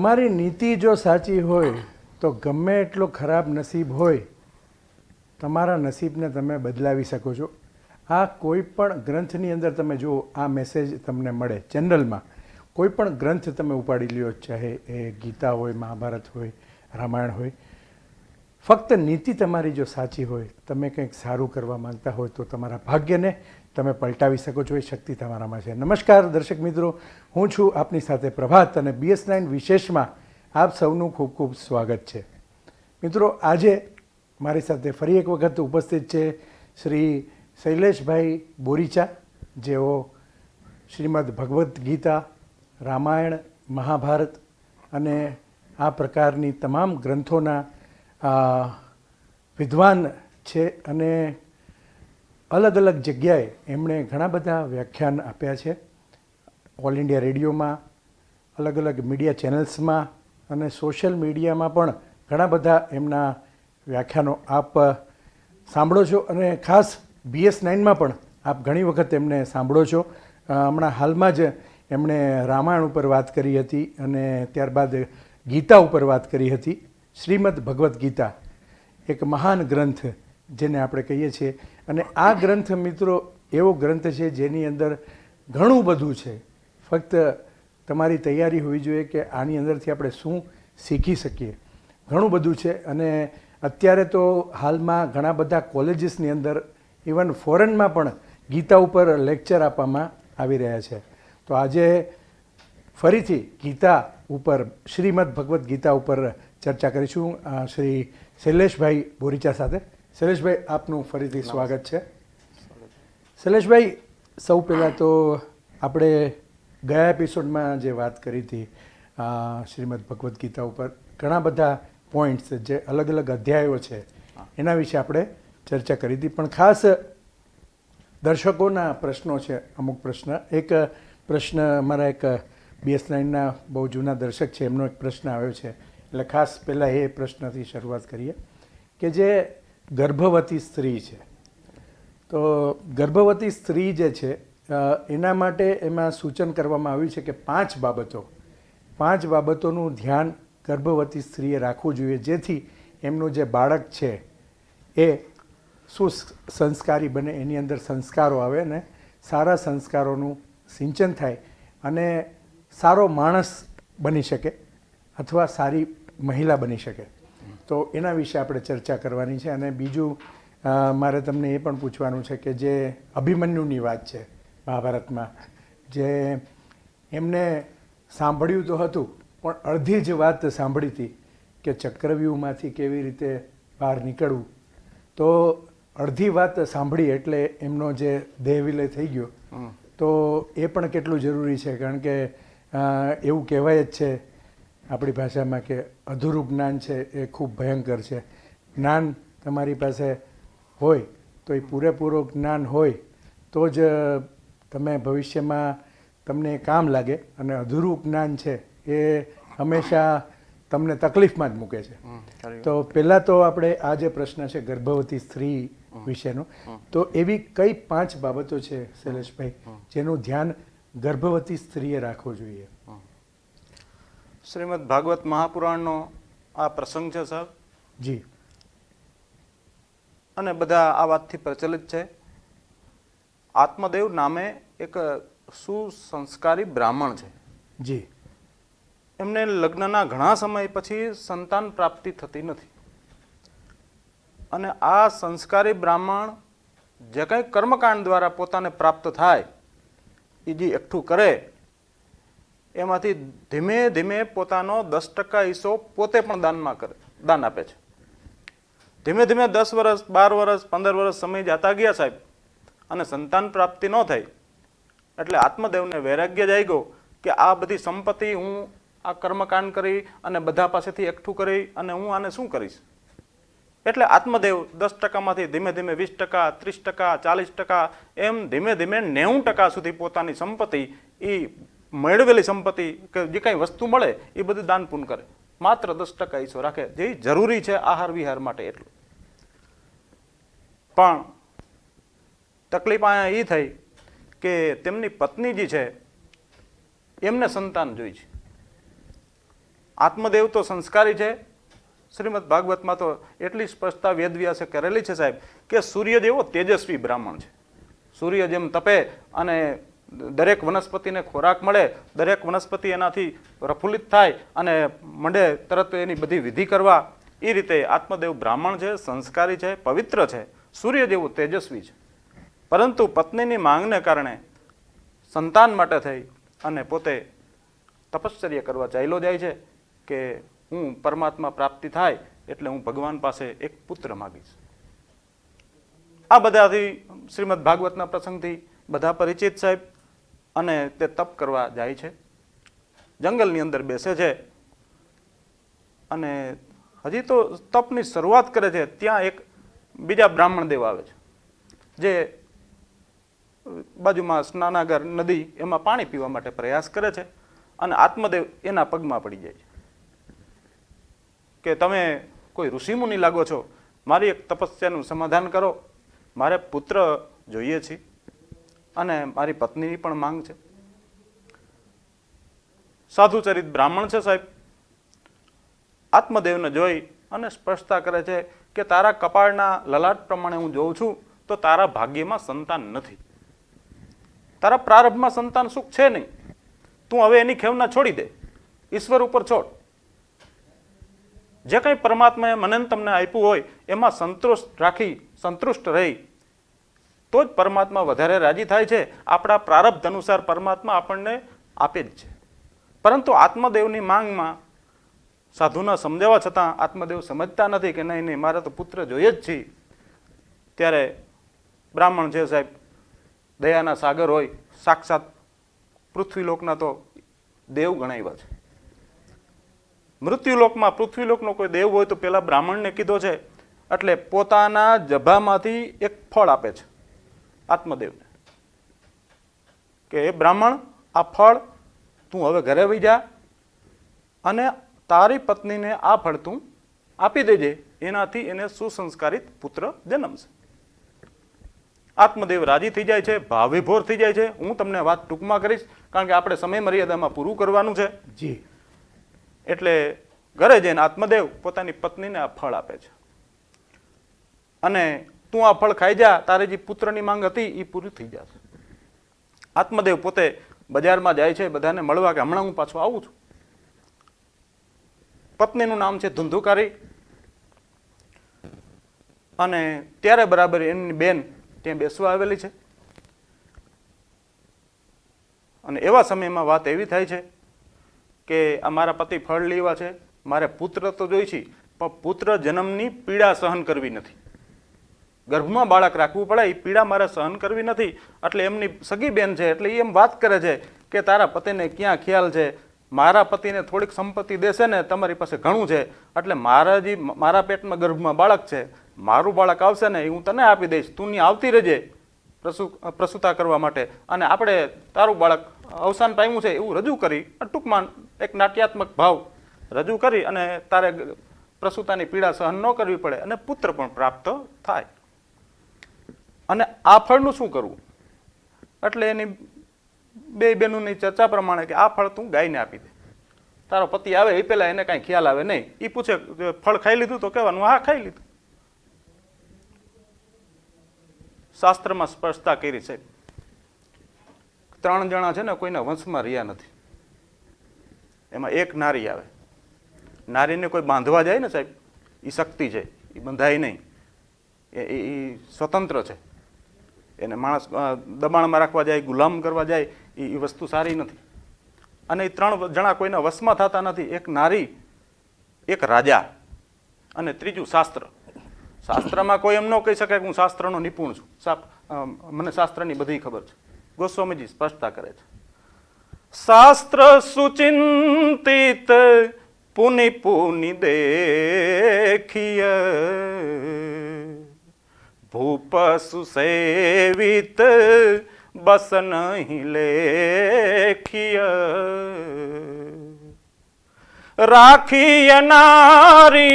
તમારી નીતિ જો સાચી હોય તો ગમે એટલો ખરાબ નસીબ હોય તમારા નસીબને તમે બદલાવી શકો છો. આ કોઈ પણ ગ્રંથની અંદર તમે જુઓ, આ મેસેજ તમને મળે. જનરલમાં કોઈ પણ ગ્રંથ તમે ઉપાડી લ્યો, ચાહે એ ગીતા હોય, મહાભારત હોય, રામાયણ હોય, ફક્ત નીતિ તમારી જો સાચી હોય, તમે કંઈક સારું કરવા માંગતા હોય તો તમારા ભાગ્યને તમે પલટાવી શકો છો. એ શક્તિ તમારામાં છે. નમસ્કાર દર્શક મિત્રો, હું છું આપની સાથે પ્રભાત અને BS9 વિશેષમાં આપ સૌનું ખૂબ ખૂબ સ્વાગત છે. મિત્રો, આજે મારી સાથે ફરી એક વખત ઉપસ્થિત છે શ્રી શૈલેષભાઈ બોરીચા, જેઓ શ્રીમદ ભગવદ્ ગીતા, રામાયણ, મહાભારત અને આ પ્રકારની તમામ ગ્રંથોના વિદ્વાન છે અને અલગ અલગ જગ્યાએ એમણે ઘણા બધા વ્યાખ્યાન આપ્યા છે. ઓલ ઇન્ડિયા રેડિયોમાં, અલગ અલગ મીડિયા ચેનલ્સમાં અને સોશિયલ મીડિયામાં પણ ઘણા બધા એમના વ્યાખ્યાનો આપ સાંભળો છો અને ખાસ BS9માં પણ આપ ઘણી વખત એમને સાંભળો છો. હમણાં હાલમાં જ એમણે રામાયણ ઉપર વાત કરી હતી અને ત્યારબાદ ગીતા ઉપર વાત કરી હતી. શ્રીમદ ભગવદ્ ગીતા એક મહાન ગ્રંથ જેને આપણે કહીએ છીએ, અને આ ગ્રંથ મિત્રો એવો ગ્રંથ છે જેની અંદર ઘણું બધું છે. ફક્ત તમારી તૈયારી હોવી જોઈએ કે આની અંદરથી આપણે શું શીખી શકીએ. ઘણું બધું છે અને અત્યારે તો હાલમાં ઘણા બધા કોલેજીસની અંદર, ઇવન ફોરેનમાં પણ ગીતા ઉપર લેક્ચર આપવામાં આવી રહ્યા છે. તો આજે ફરીથી ગીતા ઉપર, શ્રીમદ ભગવદ્ ગીતા ઉપર ચર્ચા કરીશું શ્રી શૈલેષભાઈ બોરીચા સાથે. શૈલેષભાઈ, આપનું ફરીથી સ્વાગત છે. શૈલેષભાઈ, સૌ પહેલાં તો આપણે ગયા એપિસોડમાં જે વાત કરી હતી શ્રીમદ ભગવદ્ ગીતા ઉપર, ઘણા બધા પોઈન્ટ્સ જે અલગ અલગ અધ્યાયો છે એના વિશે આપણે ચર્ચા કરી હતી. પણ ખાસ દર્શકોના પ્રશ્નો છે, અમુક પ્રશ્ન. એક પ્રશ્ન મારા એક BS9ના બહુ જૂના દર્શક છે, એમનો એક પ્રશ્ન આવ્યો છે, એટલે ખાસ પહેલાં એ પ્રશ્નથી શરૂઆત કરીએ કે જે ગર્ભવતી સ્ત્રી છે, તો ગર્ભવતી સ્ત્રી જે છે એના માટે એમાં સૂચન કરવામાં આવ્યું છે કે 5 બાબતોનું ધ્યાન ગર્ભવતી સ્ત્રીએ રાખવું જોઈએ, જેથી એમનું જે બાળક છે એ સુસંસ્કારી બને, એની અંદર સંસ્કારો આવે ને સારા સંસ્કારોનું સિંચન થાય અને સારો માણસ બની શકે અથવા સારી મહિલા બની શકે. તો એના વિશે આપણે ચર્ચા કરવાની છે. અને બીજું મારે તમને એ પણ પૂછવાનું છે કે જે અભિમન્યુની વાત છે મહાભારતમાં, જે એમને સાંભળ્યું તો હતું પણ અડધી જ વાત સાંભળી હતી કે ચક્રવ્યૂહમાંથી કેવી રીતે બહાર નીકળવું, તો અડધી વાત સાંભળી એટલે એમનો જે દેહ વિલય થઈ ગયો. તો એ પણ કેટલું જરૂરી છે, કારણ કે એવું કહેવાય જ છે આપણી ભાષામાં કે અધૂરું જ્ઞાન છે એ ખૂબ ભયંકર છે. જ્ઞાન તમારી પાસે હોય તો એ પૂરેપૂરો જ્ઞાન હોય તો જ તમે ભવિષ્યમાં તમને કામ લાગે, અને અધૂરું જ્ઞાન છે એ હંમેશા તમને તકલીફમાં જ મૂકે છે. તો પહેલાં તો આપણે આ જે પ્રશ્ન છે ગર્ભવતી સ્ત્રી વિશેનો, તો એવી કઈ 5 બાબતો છે શૈલેષભાઈ જેનું ધ્યાન ગર્ભવતી સ્ત્રીએ રાખવું જોઈએ? શ્રીમદ ભાગવત મહાપુરાણનો આ પ્રસંગ છે સાહેબ. જી. અને બધા આ વાતથી પ્રચલિત છે. આત્મદેવ નામે એક સુસંસ્કારી બ્રાહ્મણ છે. જી. એમને લગ્નના ઘણા સમય પછી સંતાન પ્રાપ્તિ થતી નથી, અને આ સંસ્કારી બ્રાહ્મણ જે કંઈ કર્મકાંડ દ્વારા પોતાને પ્રાપ્ત થાય એ જે એકઠું કરે એમાંથી ધીમે ધીમે પોતાનો 10% હિસ્સો પોતે પણ દાન આપે છે. ધીમે ધીમે 10 વર્ષ, 12 વર્ષ, 15 વર્ષ સમય જતા ગયા સાહેબ, અને સંતાન પ્રાપ્તિ ન થઈ એટલે આત્મદેવને વૈરાગ્ય જાગ્યો કે આ બધી સંપત્તિ હું આ કર્મકાંડ કરી અને બધા પાસેથી એકઠું કરી અને હું આને શું કરીશ. એટલે આત્મદેવ 10%માંથી ધીમે ધીમે 20%, 30%, 40%, એમ ધીમે ધીમે 90% સુધી પોતાની સંપત્તિ, એ મેળવેલી સંપત્તિ કે જે કાંઈ વસ્તુ મળે એ બધું દાન પૂન કરે. માત્ર 10% હિસ્સો રાખે, જે જરૂરી છે આહાર વિહાર માટે એટલું. પણ તકલીફ અહીંયા એ થઈ કે તેમની પત્ની જે છે એમને સંતાન જોઈ છે. આત્મદેવ તો સંસ્કારી છે. શ્રીમદ ભાગવતમાં તો એટલી સ્પષ્ટતા વેદવ્યાસે કરેલી છે સાહેબ કે સૂર્ય જેવો તેજસ્વી બ્રાહ્મણ છે. સૂર્ય જેમ તપે અને દરેક વનસ્પતિને ખોરાક મળે, દરેક વનસ્પતિ એનાથી પ્રફુલ્લિત થાય અને મંડે તરત એની બધી વિધિ કરવા, એ રીતે આત્મદેવ બ્રાહ્મણ છે, સંસ્કારી છે, પવિત્ર છે, સૂર્ય જેવું તેજસ્વી છે. પરંતુ પત્નીની માંગને કારણે સંતાન માટે થઈ અને પોતે તપશ્ચર્યા કરવા ચાલ્યો જાય છે કે હું પરમાત્મા પ્રાપ્તિ થાય એટલે હું ભગવાન પાસે એક પુત્ર માગીશ. આ બધાથી શ્રીમદ ભાગવતના પ્રસંગથી બધા પરિચિત સાહેબ. અને તે તપ કરવા જાય છે, જંગલની અંદર બેસે છે અને હજી તો તપની શરૂઆત કરે છે ત્યાં એક બીજા બ્રાહ્મણ દેવ આવે છે જે બાજુમાં સ્નાનાગાર નદી એમાં પાણી પીવા માટે પ્રયાસ કરે છે અને આત્મદેવ એના પગમાં પડી જાય છે કે તમે કોઈ ઋષિમુનિ લાગો છો, મારી એક તપસ્યાનું સમાધાન કરો, મારે પુત્ર જોઈએ છે અને મારી પત્નીની પણ માંગ છે. સાધુચરિત બ્રાહ્મણ છે સાહેબ. આત્મદેવને જોઈ અને સ્પષ્ટતા કરે છે કે તારા કપાળના લલાટ પ્રમાણે હું જોઉં છું તો તારા ભાગ્યમાં સંતાન નથી, તારા પ્રારંભમાં સંતાન સુખ છે નહીં. તું હવે એની ખેવના છોડી દે, ઈશ્વર ઉપર છોડ. જે કંઈ પરમાત્માએ મને તમને આપ્યું હોય એમાં સંતુષ્ટ રહી તો જ પરમાત્મા વધારે રાજી થાય છે. આપણા પ્રારબ્ધ અનુસાર પરમાત્મા આપણને આપે જ છે. પરંતુ આત્મદેવની માંગમાં સાધુના સમજાવવા છતાં આત્મદેવ સમજતા નથી કે નહીં મારે તો પુત્ર જોઈએ જ છે. ત્યારે બ્રાહ્મણ છે સાહેબ, દયાના સાગર હોય, સાક્ષાત પૃથ્વીલોકના તો દેવ ગણાવ્યા છે. મૃત્યુલોકમાં પૃથ્વીલોકનો કોઈ દેવ હોય તો પેલા બ્રાહ્મણને કીધો છે એટલે પોતાના જભામાંથી એક ફળ આપે છે આત્મદેવને કે એ બ્રાહ્મણ આ ફળ તું હવે ઘરે વહી જા અને તારી પત્નીને આ ફળ તું આપી દેજે, એનાથી એને સુસંસ્કારિત પુત્ર જન્મશે. આત્મદેવ રાજી થઈ જાય છે, ભાવવિભોર થઈ જાય છે. હું તમને વાત ટૂંકમાં કરીશ કારણ કે આપણે સમય મર્યાદામાં પૂરું કરવાનું છે જી. એટલે ઘરે જઈને આત્મદેવ પોતાની પત્નીને આ ફળ આપે છે અને તું આ ફળ ખાઈ જા, તારી જે પુત્રની માંગ હતી એ પૂરી થઈ જશે. આત્મદેવ પોતે બજારમાં જાય છે બધાને મળવા કે હમણાં હું પાછો આવું છું. પત્નીનું નામ છે ધુંધુકારી અને ત્યારે બરાબર એમની બેન ત્યાં બેસવા આવેલી છે અને એવા સમયમાં વાત એવી થાય છે કે આ મારા પતિ ફળ લેવા છે, મારે પુત્ર તો જોઈ છે પણ પુત્ર જન્મની પીડા સહન કરવી નથી, ગર્ભમાં બાળક રાખવું પડે એ પીડા મારે સહન કરવી નથી. એટલે એમની સગી બેન છે એટલે એ એમ વાત કરે છે કે તારા પતિને ક્યાં ખ્યાલ છે, મારા પતિને થોડીક સંપત્તિ દેશે ને, તમારી પાસે ઘણું છે એટલે મારા પેટમાં ગર્ભમાં બાળક છે, મારું બાળક આવશે ને એ હું તને આપી દઈશ, તું ની આવતી રહેજે પ્રસૂતા કરવા માટે અને આપણે તારું બાળક અવસાન પામ્યું છે એવું રજૂ કરી ટૂંકમાં એક નાટ્યાત્મક ભાવ રજૂ કરી અને તારે પ્રસૂતાની પીડા સહન ન કરવી પડે અને પુત્ર પણ પ્રાપ્ત થાય. અને આ ફળનું શું કરવું? એટલે એની બે બહેનોની ચર્ચા પ્રમાણે કે આ ફળ તું ગાયને આપી દે, તારો પતિ આવે એ પહેલા એને કાંઈ ખ્યાલ આવે નહીં. એ પૂછે ફળ ખાઈ લીધું તો કહેવાનું હા ખાઈ લીધું. શાસ્ત્રમાં સ્પષ્ટતા કરી છે 3 જણા છે ને કોઈના વંશમાં રહ્યા નથી. એમાં એક નારી આવે. નારીને કોઈ બાંધવા જાય ને સાહેબ એ શક્તિ છે, એ બંધાય નહીં, એ સ્વતંત્ર છે. એને માણસ દબાણમાં રાખવા જાય, ગુલામ કરવા જાય એ વસ્તુ સારી નથી. અને એ 3 જણા કોઈના વશમાં થતા નથી. એક નારી, એક રાજા અને ત્રીજું શાસ્ત્ર. શાસ્ત્રમાં કોઈ એમ ન કહી શકે કે હું શાસ્ત્રનો નિપુણ છું, મને શાસ્ત્રની બધી ખબર છે. ગોસ્વામીજી સ્પષ્ટતા કરે છે શાસ્ત્ર સુચિંતિત પુનિ પુનિ દેખિય ભૂપ સુસેવિત બસ નહીં લેખિય રાખિય નારી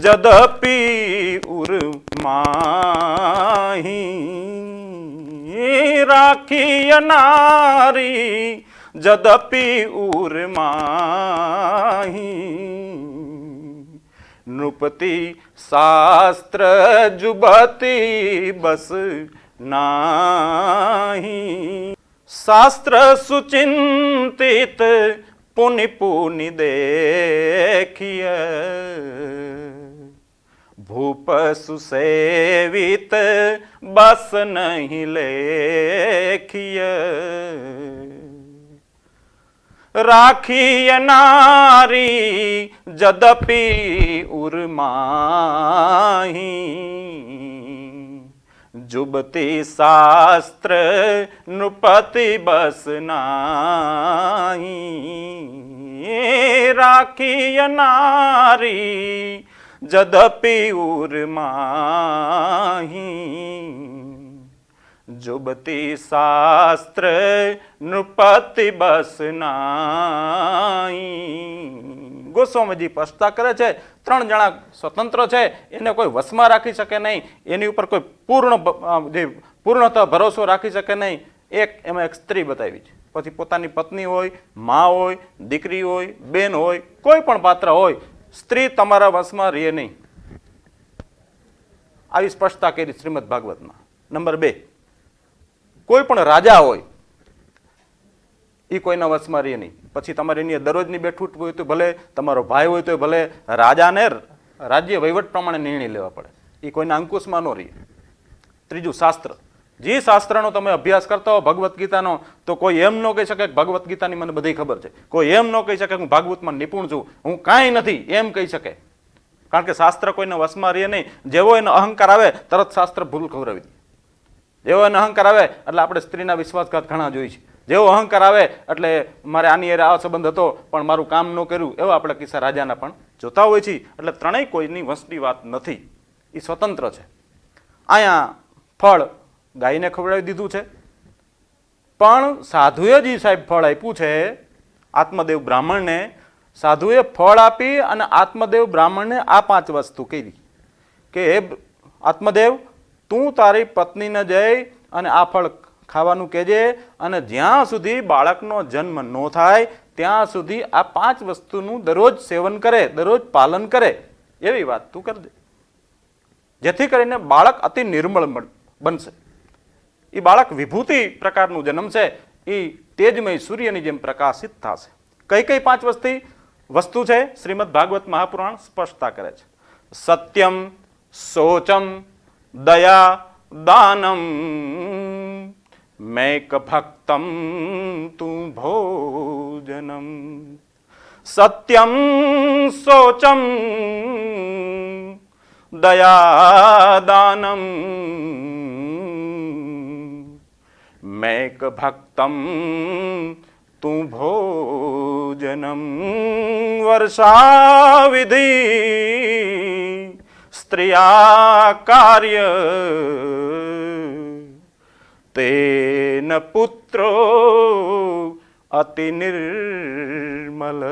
જદપી ઉર્માહી રાખિય નારી જદપી ઉર્માહી નૃપતિ શાસ્ત્ર જુબતી બસ નાહી શાસ્ત્ર સુચિંતિત પુનિ પુનિ દેખિય ભૂપ સુસેવિત બસ નહીં લેખિય રાખીય નારી જદપી ઉર્માહી જુબતી શાસ્ત્ર નૃપતિ બસ નાહી રાખીય નારી જદપી ઉર્માહી જુબતી શાસ્ત્ર નૃપતિ બસ નાહી ગોસ્વામીજી સ્પષ્ટતા કરે છે 3 જણા સ્વતંત્ર છે એને કોઈ વશમાં રાખી શકે નહીં એની ઉપર કોઈ પૂર્ણતઃ ભરોસો રાખી શકે નહીં એમાં એક સ્ત્રી બતાવી છે પછી પોતાની પત્ની હોય મા હોય દીકરી હોય બેન હોય કોઈ પણ પાત્ર હોય સ્ત્રી તમારા વશમાં રહે નહીં આવી સ્પષ્ટતા કરી શ્રીમદ ભાગવતમાં નંબર 2 કોઈ પણ રાજા હોય એ કોઈના વશમાં રહે નહીં પછી તમારે એની દરરોજની બેઠું હોય તો ભલે તમારો ભાઈ હોય તો ભલે રાજાને રાજ્ય વહીવટ પ્રમાણે નિર્ણય લેવા પડે એ કોઈના અંકુશમાં ન રહે ત્રીજું શાસ્ત્ર જે શાસ્ત્રનો તમે અભ્યાસ કરતા હો ભગવદ્ ગીતાનો તો કોઈ એમ ન કહી શકે કે ભગવદ્ ગીતાની મને બધી ખબર છે કોઈ એમ ન કહી શકે હું ભાગવતમાં નિપુણ છું હું કાંઈ નથી એમ કહી શકે કારણ કે શાસ્ત્ર કોઈને વશમાં રહે નહીં જેવો એનો અહંકાર આવે તરત શાસ્ત્ર ભૂલ ખવડાવી દે જેવો એનો અહંકાર આવે એટલે આપણે સ્ત્રીના વિશ્વાસઘાત ઘણા જોઈ છે જેવો અહંકાર આવે એટલે મારે આની આ સંબંધ હતો પણ મારું કામ ન કર્યું એવા આપણે કિસ્સા રાજાના પણ જોતા હોય છે એટલે ત્રણેય કોઈની વશની વાત નથી એ સ્વતંત્ર છે અહીંયા ફળ ગાયને ખવડાવી દીધું છે પણ સાધુએ જે સાહેબ ફળ આપ્યું છે આત્મદેવ બ્રાહ્મણને સાધુએ ફળ આપી અને આત્મદેવ બ્રાહ્મણને આ 5 વસ્તુ કરી કે હે આત્મદેવ તું તારી પત્નીને જઈ અને આ ફળ ખાવાનું કહેજે અને જ્યાં સુધી બાળકનો જન્મ ન થાય ત્યાં સુધી આ 5 વસ્તુનું દરરોજ સેવન કરે દરરોજ પાલન કરે એવી વાત તું કરજે જેથી કરીને બાળક અતિ નિર્મળ બનશે એ બાળક વિભૂતિ પ્રકારનું જન્મ છે એ તેજમય સૂર્યની જેમ પ્રકાશિત થશે કઈ કઈ 5 વસ્તુ છે શ્રીમદ ભાગવત મહાપુરાણ સ્પષ્ટતા કરે છે સત્યમ શોચમ દયા દાનમ મેક ભક્તમ તું ભોજનમ સત્યમ શોચમ દયા દાનમ મેક ભક્તમ તું ભોજનમ વર્ષા વિધિ સ્ત્રિયા કાર્ય તેન પુત્રો અતિ નિર્મલ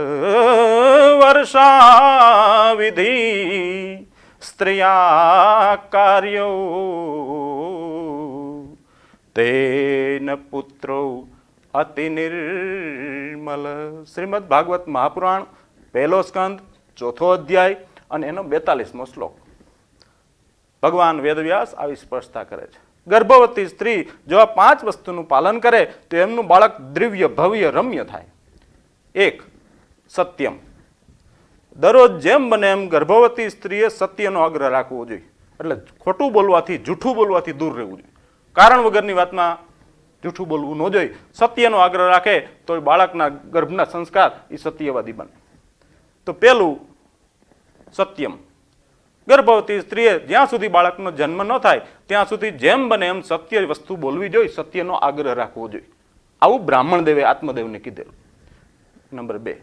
વર્ષા વિધિ સ્ત્રિયા કાર્યો તેન પુત્રો અતિ નિર્મલ શ્રીમદ ભાગવત મહાપુરાણ 1લો સ્કંદ 4થો અધ્યાય અને એનો 42મો શ્લોક ભગવાન વેદવ્યાસ આવી સ્પષ્ટતા કરે છે ગર્ભવતી સ્ત્રી જો આ 5 વસ્તુનું પાલન કરે તો એમનું બાળક દિવ્ય ભવ્ય રમ્ય થાય 1 સત્યમ દરરોજ જેમ બને એમ ગર્ભવતી સ્ત્રીએ સત્યનો આગ્રહ રાખવો જોઈએ એટલે ખોટું બોલવાથી જૂઠું બોલવાથી દૂર રહેવું જોઈએ કારણ વગરની વાતમાં જૂઠું બોલવું ન જોઈએ સત્યનો આગ્રહ રાખે તો એ બાળકના ગર્ભના સંસ્કાર એ સત્યવાદી બને તો પહેલું સત્યમ ગર્ભવતી સ્ત્રીએ જ્યાં સુધી બાળકનો જન્મ ન થાય ત્યાં સુધી જેમ બને એમ સત્ય વસ્તુ બોલવી જોઈએ સત્યનો આગ્રહ રાખવો જોઈએ આવું બ્રાહ્મણ દેવે આત્મદેવને કીધેલું નંબર 2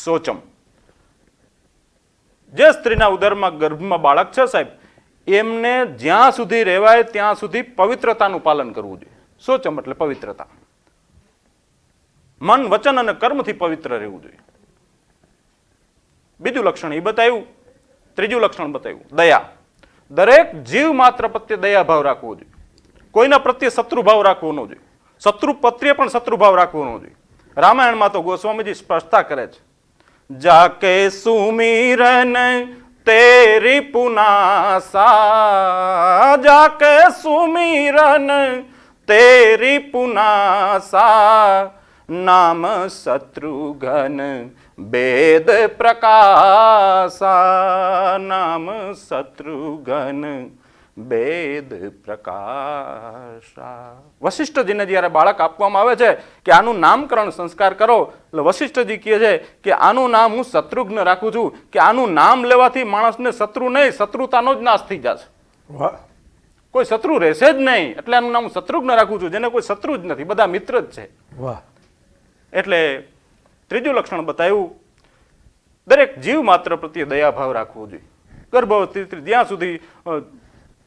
શોચમ જે સ્ત્રીના ઉદરમાં ગર્ભમાં બાળક છે સાહેબ એમને જ્યાં સુધી રહેવાય ત્યાં સુધી પવિત્રતાનું પાલન કરવું જોઈએ શોચમ એટલે પવિત્રતા મન વચન અને કર્મથી પવિત્ર રહેવું જોઈએ બીજું લક્ષણ એ બતાવ્યું ત્રીજું લક્ષણ બતાવ્યું દયા દરેક જીવ માત્ર પ્રત્યે દયા ભાવ રાખવો જોઈએ કોઈના પ્રત્યે શત્રુભાવ રાખવો ન જોઈએ શત્રુ પ્રત્યે પણ શત્રુભાવ રાખવો ન જોઈએ રામાયણમાં તો ગોસ્વામીજી સ્પષ્ટતા કરે છે, જાકે સુમિરન તેરી પુનાસા, જાકે સુમિરન તેરી પુનાસા, નામ શત્રુઘ્ન વેદ પ્રકાશા, નામ શત્રુઘ્ન વેદ પ્રકાશા. વશિષ્ઠજીને જ્યારે બાળક આપવામાં આવે છે કે આનું નામકરણ સંસ્કાર કરો, એટલે વશિષ્ઠજી કહે છે કે આનું નામ હું શત્રુઘ્ન રાખું છું, કે આનું નામ લેવાથી માણસને શત્રુ નહીં, શત્રુતાનો જ નાશ થઈ જશે. વાહ, કોઈ શત્રુ રહેશે જ નહીં, એટલે આનું નામ શત્રુઘ્ન રાખું છું, જેને કોઈ શત્રુ જ નથી, બધા મિત્ર જ છે. વાહ. એટલે ત્રીજું લક્ષણ બતાવ્યું, દરેક જીવ માત્ર પ્રત્યે દયાભાવ રાખવો જોઈએ. ગર્ભવતી સ્ત્રી જ્યાં સુધી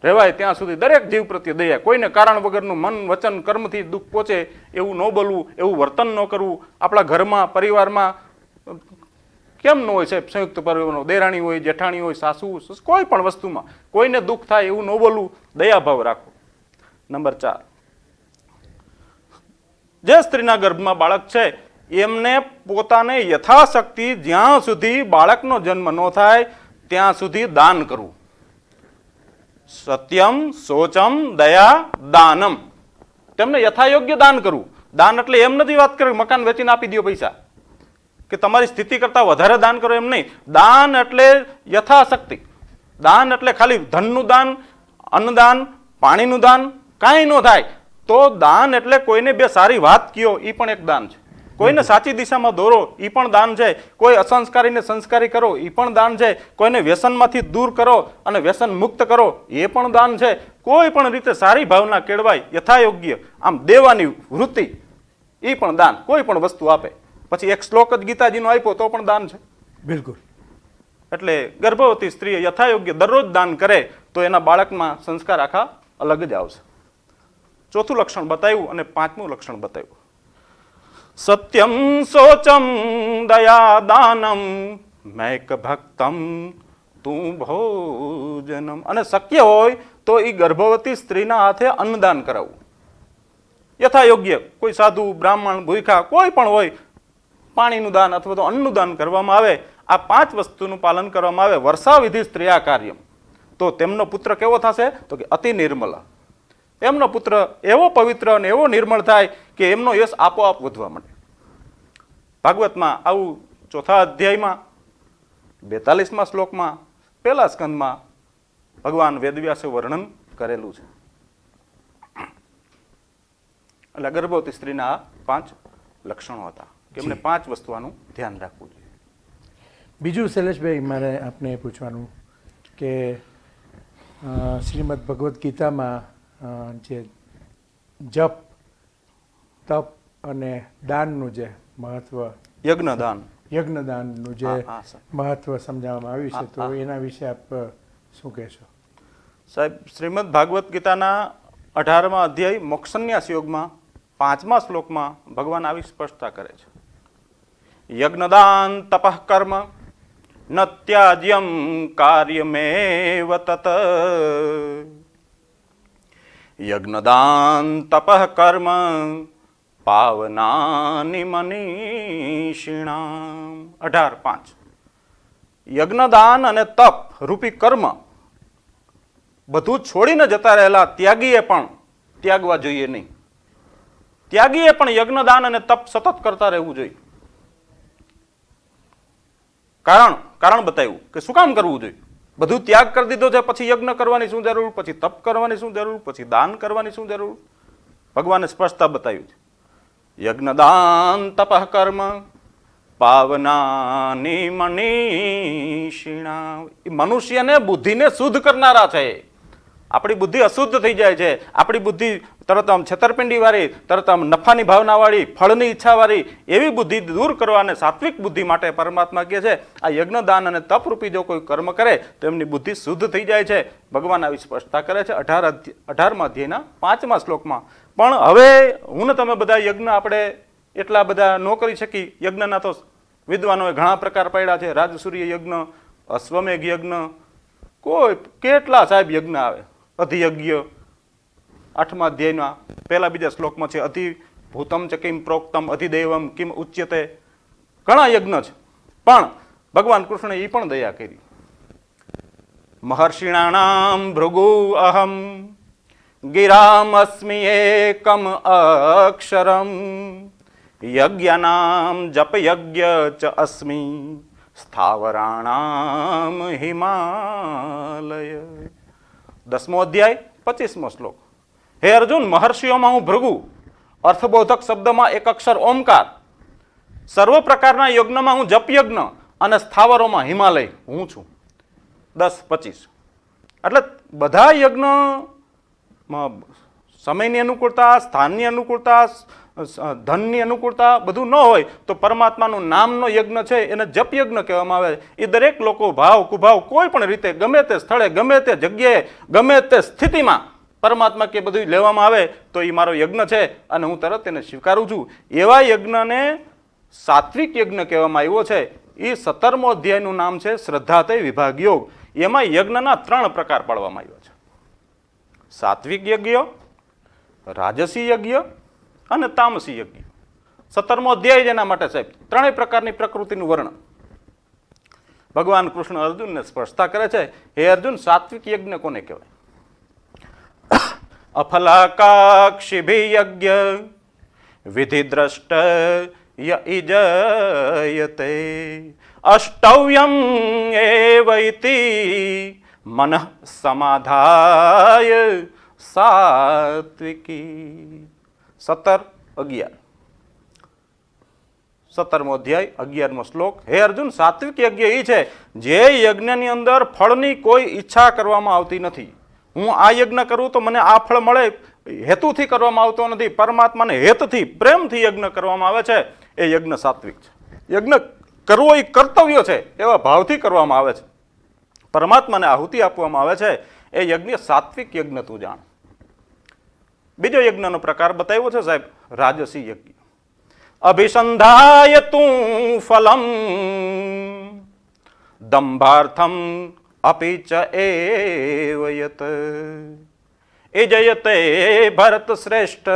રહેવાય ત્યાં સુધી દરેક જીવ પ્રત્યે દયા, કોઈને કારણ વગરનું મન વચન કર્મથી દુઃખ પહોંચે એવું ન બોલવું, એવું વર્તન ન કરવું. આપણા ઘરમાં પરિવારમાં કેમ ન હોય સાહેબ, સંયુક્ત પરિવારનો દેરાણી હોય, જેઠાણી હોય, સાસુ, કોઈ પણ વસ્તુમાં કોઈને દુઃખ થાય એવું ન બોલવું, દયાભાવ રાખવો. નંબર 4, જે સ્ત્રીના ગર્ભમાં બાળક છે એમને પોતાને યથાશક્તિ જ્યાં સુધી બાળકનો જન્મ ન થાય ત્યાં સુધી દાન કરવું. સત્યમ શોચમ દયા દાનમ, તેમને યથાયોગ્ય દાન કરવું. દાન એટલે એમ નથી વાત કરી મકાન વેચીને આપી દો પૈસા, કે તમારી સ્થિતિ કરતા વધારે દાન કરો એમ નહીં. દાન એટલે યથાશક્તિ. દાન એટલે ખાલી ધનનું દાન, અન્નદાન, પાણીનું દાન કાંઈ ન થાય તો દાન એટલે કોઈને બે સારી વાત કયો એ પણ એક દાન છે, કોઈને સાચી દિશામાં દોરો એ પણ દાન છે, કોઈ અસંસ્કારીને સંસ્કારી કરો એ પણ દાન છે, કોઈને વ્યસનમાંથી દૂર કરો અને વ્યસન મુક્ત કરો એ પણ દાન છે. કોઈ પણ રીતે સારી ભાવના કેળવાય, યથાયોગ્ય આમ દેવાની વૃત્તિ એ પણ દાન. કોઈ પણ વસ્તુ આપે, પછી એક શ્લોક જ ગીતાજીનો આપ્યો તો પણ દાન છે. બિલકુલ. એટલે ગર્ભવતી સ્ત્રીએ યથાયોગ્ય દરરોજ દાન કરે તો એના બાળકમાં સંસ્કાર આખા અલગ જ આવશે. ચોથું લક્ષણ બતાવ્યું અને પાંચમું લક્ષણ બતાવ્યું, સત્યમ શોચમ દયા દાનમ મૈક ભક્તમ તું ભોજનમ. અને શક્ય હોય તો એ ગર્ભવતી સ્ત્રીના હાથે અન્નદાન કરાવવું. યથાયોગ્ય કોઈ સાધુ, બ્રાહ્મણ, ભૂખા કોઈ પણ હોય, પાણીનું દાન અથવા તો અન્નનું દાન કરવામાં આવે. આ 5 વસ્તુનું પાલન કરવામાં આવે, વર્ષાવિધિ સ્ત્રીયા કાર્યમ, તો તેમનો પુત્ર કેવો થશે તો કે અતિ નિર્મલ. એમનો પુત્ર એવો પવિત્ર અને એવો નિર્મળ થાય કે એમનો યશ આપોઆપ વધવા માંડે. ભાગવતમાં આવું 4થા અધ્યાયમાં 42મા શ્લોકમાં 1લા સ્કંદમાં ભગવાન વેદવ્યાસે વર્ણન કરેલું છે. એટલે ગર્ભવતી સ્ત્રીના આ 5 લક્ષણો હતા કે એમને 5 વસ્તુનું ધ્યાન રાખવું જોઈએ. બીજું શૈલેષભાઈ, મારે આપને એ પૂછવાનું કે શ્રીમદ ભગવદ્ ગીતામાં જે જપ, તપ અને દાનનું જે મહત્વ, યજ્ઞદાનનું જે મહત્વ સમજાવવામાં આવ્યું છે, તો એના વિશે આપ શું કહેશો? સાહેબ, શ્રીમદ ભાગવત ગીતાના 18મા અધ્યાય મોક્ષન્યાસ યોગમાં 5મા શ્લોકમાં ભગવાન આવી સ્પષ્ટતા કરે છે, યજ્ઞદાન તપઃ કર્મ ન ત્યાજ્યમ કાર્યમેવ તત. યજ્ઞદાન તપઃ કર્મ પાવનાનિ મનીષિણામ. 18:5. યજ્ઞદાન અને તપ રૂપી કર્મ બધું છોડીને જતા રહેલા ત્યાગીએ પણ ત્યાગવા જોઈએ નહીં. ત્યાગીએ પણ યજ્ઞદાન અને તપ સતત કરતા રહેવું જોઈએ. કારણ બતાવ્યું કે શું કામ કરવું જોઈએ. બધું ત્યાગ કરી દીધો છે, પછી યજ્ઞ કરવાની શું જરૂર, પછી તપ કરવાની શું જરૂર, પછી દાન કરવાની શું જરૂર? ભગવાને સ્પષ્ટતા બતાવ્યું છે, યજ્ઞદાન તપઃ કર્મ પાવનાનિ મનીષિણા. એ મનુષ્યને બુદ્ધિને શુદ્ધ કરનારા છે. આપણી બુદ્ધિ અશુદ્ધ થઈ જાય છે. આપણી બુદ્ધિ તરત આમ છેતરપિંડી વાળી, તરત આમ નફાની ભાવના વાળી, ફળની ઈચ્છા વાળી એવી બુદ્ધિ દૂર કરવા અને સાત્વિક બુદ્ધિ માટે પરમાત્મા કહે છે આ યજ્ઞદાન અને તપરૂપી જો કોઈ કર્મ કરે તો એમની બુદ્ધિ શુદ્ધ થઈ જાય છે. ભગવાન આવી સ્પષ્ટતા કરે છે 18મા અધ્યાયના 5મા શ્લોકમાં. પણ હવે હું ને તમે બધા યજ્ઞ આપણે એટલા બધા ન કરી શકી. યજ્ઞના તો વિદ્વાનોએ ઘણા પ્રકાર પાડ્યા છે, રાજસૂર્ય યજ્ઞ, અશ્વમેઘ યજ્ઞ, કોઈ કેટલા સાહેબ યજ્ઞ આવે. અધિયજ્ઞ 8મા અધ્યાયના 1-2 શ્લોકમાં છે, અધિ ભૂતમ ચ કિમ પ્રોક્તમ અધિદેવમ કિમ ઉચ્યતે, ઘણા યજ્ઞ છે, પણ ભગવાન કૃષ્ણએ એ પણ દયા કરી. મહર્ષિણાનામ ભૃગુ અહમ ગિરામ અસ્મિ એકમ અક્ષરમ યજ્ઞાનામ જપ યજ્ઞ ચ અસ્મિ સ્થાવરાણામ હિમાલય. 10મો અધ્યાય 25મો શ્લોક. હે અર્જુન, મહર્ષિઓમાં હું ભૃગુ, અર્થબોધક શબ્દમાં એક અક્ષર ઓમકાર, સર્વ પ્રકારના યજ્ઞમાં હું જપ યજ્ઞ અને સ્થાવરોમાં હિમાલય હું છું. 10-25 એટલે બધા યજ્ઞ સમયની અનુકૂળતા, સ્થાનની અનુકૂળતા, ધનની અનુકૂળતા બધું ન હોય તો પરમાત્માનું નામનો યજ્ઞ છે એને જપ યજ્ઞ કહેવામાં આવે. એ દરેક લોકો ભાવ કુભાવ કોઈ પણ રીતે ગમે તે સ્થળે, ગમે તે જગ્યાએ, ગમે તે સ્થિતિમાં પરમાત્મા કે બધું લેવામાં આવે તો એ મારો યજ્ઞ છે અને હું તરત એને સ્વીકારું છું. એવા યજ્ઞને સાત્વિક યજ્ઞ કહેવામાં આવ્યો છે. એ 17મો અધ્યાયનું નામ છે શ્રદ્ધાતય વિભાગ યોગ. એમાં યજ્ઞના 3 પ્રકાર પાડવામાં આવ્યા છે: સાત્વિક યજ્ઞ, રાજસી યજ્ઞ અને તામસી યજ્ઞ. 17મો અધ્યાય જેના માટે સાહેબ 3 પ્રકારની પ્રકૃતિનું વર્ણન. ભગવાન કૃષ્ણ અર્જુનને સ્પર્શતા કરે છે. હે અર્જુન, સાત્વિક યજ્ઞ કોને કહેવાય? અફલાકાક્ષિભિ યજ્ઞ વિધિદ્રષ્ટ યજયતે અષ્ટવ્યમ એવૈતિ મનઃ સમાધાય સાત્વિકી. 17-11 17મો અધ્યાય 11મો શ્લોક. હે અર્જુન, સાત્વિક યજ્ઞ એ છે જે યજ્ઞની અંદર ફળની કોઈ ઈચ્છા કરવામાં આવતી નથી. હું આ યજ્ઞ કરું તો મને આ ફળ મળે, હેતુથી કરવામાં આવતો નથી. પરમાત્માને હેતથી, પ્રેમથી યજ્ઞ કરવામાં આવે છે. એ યજ્ઞ સાત્વિક છે. યજ્ઞ કરવો એ કર્તવ્ય છે એવા ભાવથી કરવામાં આવે છે. પરમાત્માને આહુતિ આપવામાં આવે છે. એ યજ્ઞ સાત્વિક યજ્ઞ તું જાણ. બીજો યજ્ઞનો પ્રકાર બતાવ્યો છે સાહેબ, રાજસી યજ્ઞ. અભિસંધાય તું ફલમ દંભાર્થમ અપિ ચ એવયત એ જયતે ભરત શ્રેષ્ઠ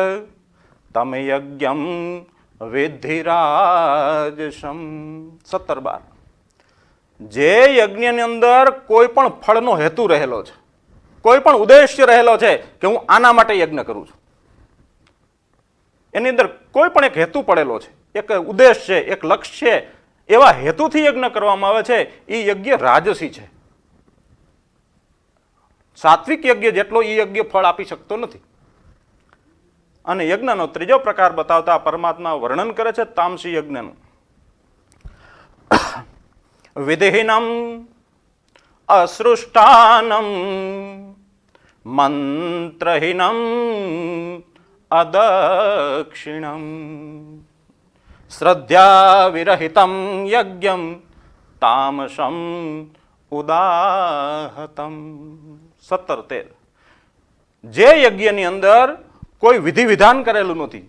તમ યજ્ઞમ વિધિરાજસમ. 17-12 જે યજ્ઞની અંદર કોઈ પણ ફળનો હેતુ રહેલો છે, કોઈ પણ ઉદ્દેશ્ય રહેલો છે કે હું આના માટે યજ્ઞ કરું છું, એની અંદર કોઈ પણ એક હેતુ પડેલો છે, એક ઉદ્દેશ છે, એક લક્ષ્ય છે, એવા હેતુથી યજ્ઞ કરવામાં આવે છે. એ યજ્ઞ રાજસી છે. સાત્વિક યજ્ઞ જેટલો એ યજ્ઞ ફળ આપી શકતો નથી. અને યજ્ઞનો ત્રીજો પ્રકાર બતાવતા પરમાત્મા વર્ણન કરે છે તામસી યજ્ઞનું. વિધિહીનમ અસૃષ્ટાનમ મંત્રહીનમ અદક્ષિણમ શ્રદ્ધા વિરહિતમ યજ્ઞમ તામસમ ઉદાહતમ. 17-13 જે યજ્ઞની અંદર કોઈ વિધિ વિધાન કરેલું નથી,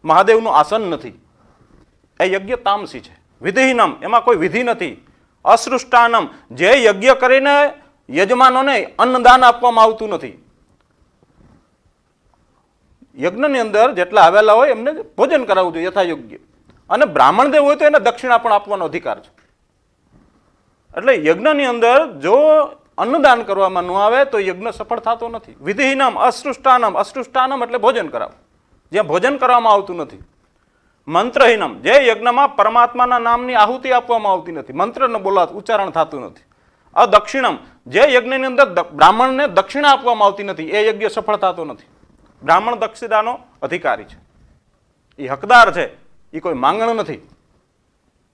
મહાદેવનું આસન નથી, એ યજ્ઞ તામસી છે. વિધિહીનમ એમાં કોઈ વિધિ નથી. અસૃષ્ટાનમ જે યજ્ઞ કરીને યજમાનોને અન્નદાન આપવામાં આવતું નથી. યજ્ઞની અંદર જેટલા આવેલા હોય એમને ભોજન કરાવવું જોઈએ યથાયોગ્ય. અને બ્રાહ્મણ દેવ હોય તો એને દક્ષિણા પણ આપવાનો અધિકાર છે. એટલે યજ્ઞની અંદર જો અન્નદાન કરવામાં ન આવે તો યજ્ઞ સફળ થતો નથી. વિધિહીનમ અસૃષ્ટાનમ, અસૃષ્ટાનમ એટલે ભોજન કરાવવું, જ્યાં ભોજન કરવામાં આવતું નથી. મંત્રહીનમ જે યજ્ઞમાં પરમાત્માના નામની આહુતિ આપવામાં આવતી નથી, મંત્રને બોલાતું ઉચ્ચારણ થતું નથી. અદક્ષિણમ જે યજ્ઞની અંદર બ્રાહ્મણને દક્ષિણા આપવામાં આવતી નથી, એ યજ્ઞ સફળ થતો નથી. બ્રાહ્મણ દક્ષિણાનો અધિકારી છે, એ હકદાર છે, એ કોઈ માંગણ નથી.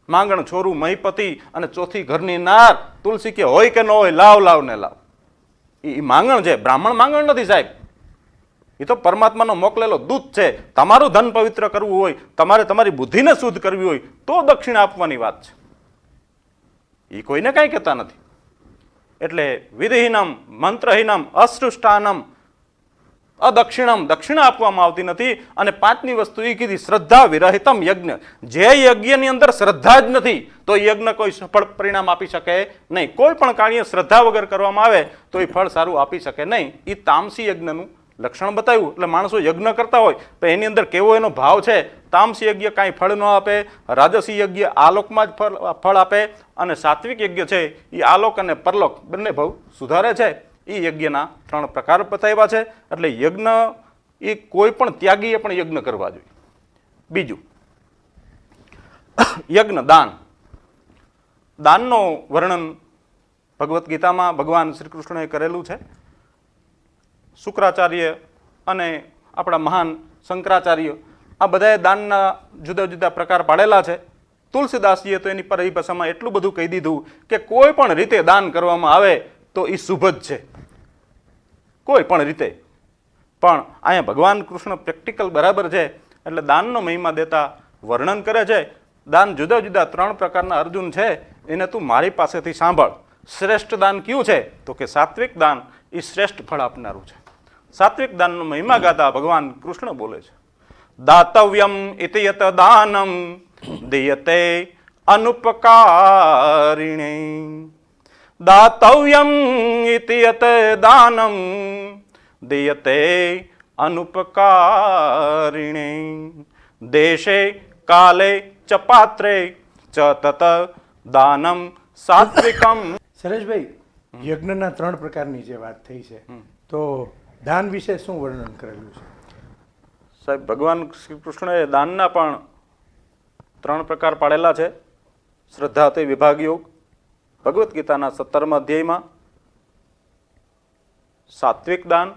માંગણ છોરું મહીપતિ અને ચોથી ઘરની નાર તુલસી કે હોય કે ન હોય લાવ લાવ ને લાવ, એ માંગણ છે. બ્રાહ્મણ માંગણ નથી સાહેબ, એ તો પરમાત્માનો મોકલેલો દૂત છે. તમારું ધન પવિત્ર કરવું હોય, તમારે તમારી બુદ્ધિને શુદ્ધ કરવી હોય તો દક્ષિણા આપવાની વાત છે. એ કોઈને કાંઈ કહેતા નથી. એટલે વિધિહીનમ, મંત્રહીનમ, અસૃષ્ટાનમ, અદક્ષિણમ દક્ષિણા આપવામાં આવતી નથી. અને 5મી વસ્તુ એ કીધી શ્રદ્ધા વિરહિતમ યજ્ઞ. જે યજ્ઞની અંદર શ્રદ્ધા જ નથી તો યજ્ઞ કોઈ સફળ પરિણામ આપી શકે નહીં. કોઈ પણ કાર્ય શ્રદ્ધા વગર કરવામાં આવે તો એ ફળ સારું આપી શકે નહીં. એ તામસી યજ્ઞનું લક્ષણ બતાવ્યું. એટલે માણસો યજ્ઞ કરતા હોય તો એની અંદર કેવો એનો ભાવ છે. તામસી યજ્ઞ કાંઈ ફળ ન આપે, રાજસી યજ્ઞ આલોકમાં જ ફળ આપે, અને સાત્વિક યજ્ઞ છે એ આલોક અને પરલોક બંને ભાવ સુધારે છે. એ યજ્ઞના 3 પ્રકાર બતાવ્યા છે. એટલે યજ્ઞ એ કોઈ પણ ત્યાગીએ પણ યજ્ઞ કરવા જોઈએ. બીજું યજ્ઞ દાન. દાનનું વર્ણન ભગવદ્ ગીતામાં ભગવાન શ્રી કૃષ્ણએ કરેલું છે. શુક્રાચાર્ય અને આપણા મહાન શંકરાચાર્ય આ બધાએ દાનના જુદા જુદા પ્રકાર પાડેલા છે. તુલસીદાસજીએ તો એની પરિભાષામાં એટલું બધું કહી દીધું કે કોઈ પણ રીતે દાન કરવામાં આવે તો એ શુભ જ છે, કોઈ પણ રીતે. પણ અહીંયા ભગવાન કૃષ્ણ પ્રેક્ટિકલ બરાબર છે એટલે દાનનો મહિમા દેતા વર્ણન કરે છે. દાન જુદા જુદા 3 પ્રકારના અર્જુન છે, એને તું મારી પાસેથી સાંભળ. શ્રેષ્ઠ દાન કયું છે તો કે સાત્વિક દાન એ શ્રેષ્ઠ ફળ આપનારું છે. સાત્વિક દાનનો મહિમા ગાતા ભગવાન કૃષ્ણ બોલે છે, દાતવ્યમ ઇતિ યત દાનમ દીયતે અનુપકારિણે. દાતવ્યમ ઇતિ યત દાનમ દીયતે અનુપકારિણે. દેશે કાલે ચ પાત્રે ચ તત દાનમ સાત્વિકમ. સરેશભાઈ, યજ્ઞના 3 પ્રકારની જે વાત થઈ છે, તો દાન વિશે શું વર્ણન કરેલું છે? સાહેબ, ભગવાન શ્રી કૃષ્ણએ દાનના પણ 3 પ્રકાર પાડેલા છે. શ્રદ્ધાથી વિભાગ યોગ ભગવદ્ ગીતાના 17મા અધ્યાયમાં, સાત્વિક દાન,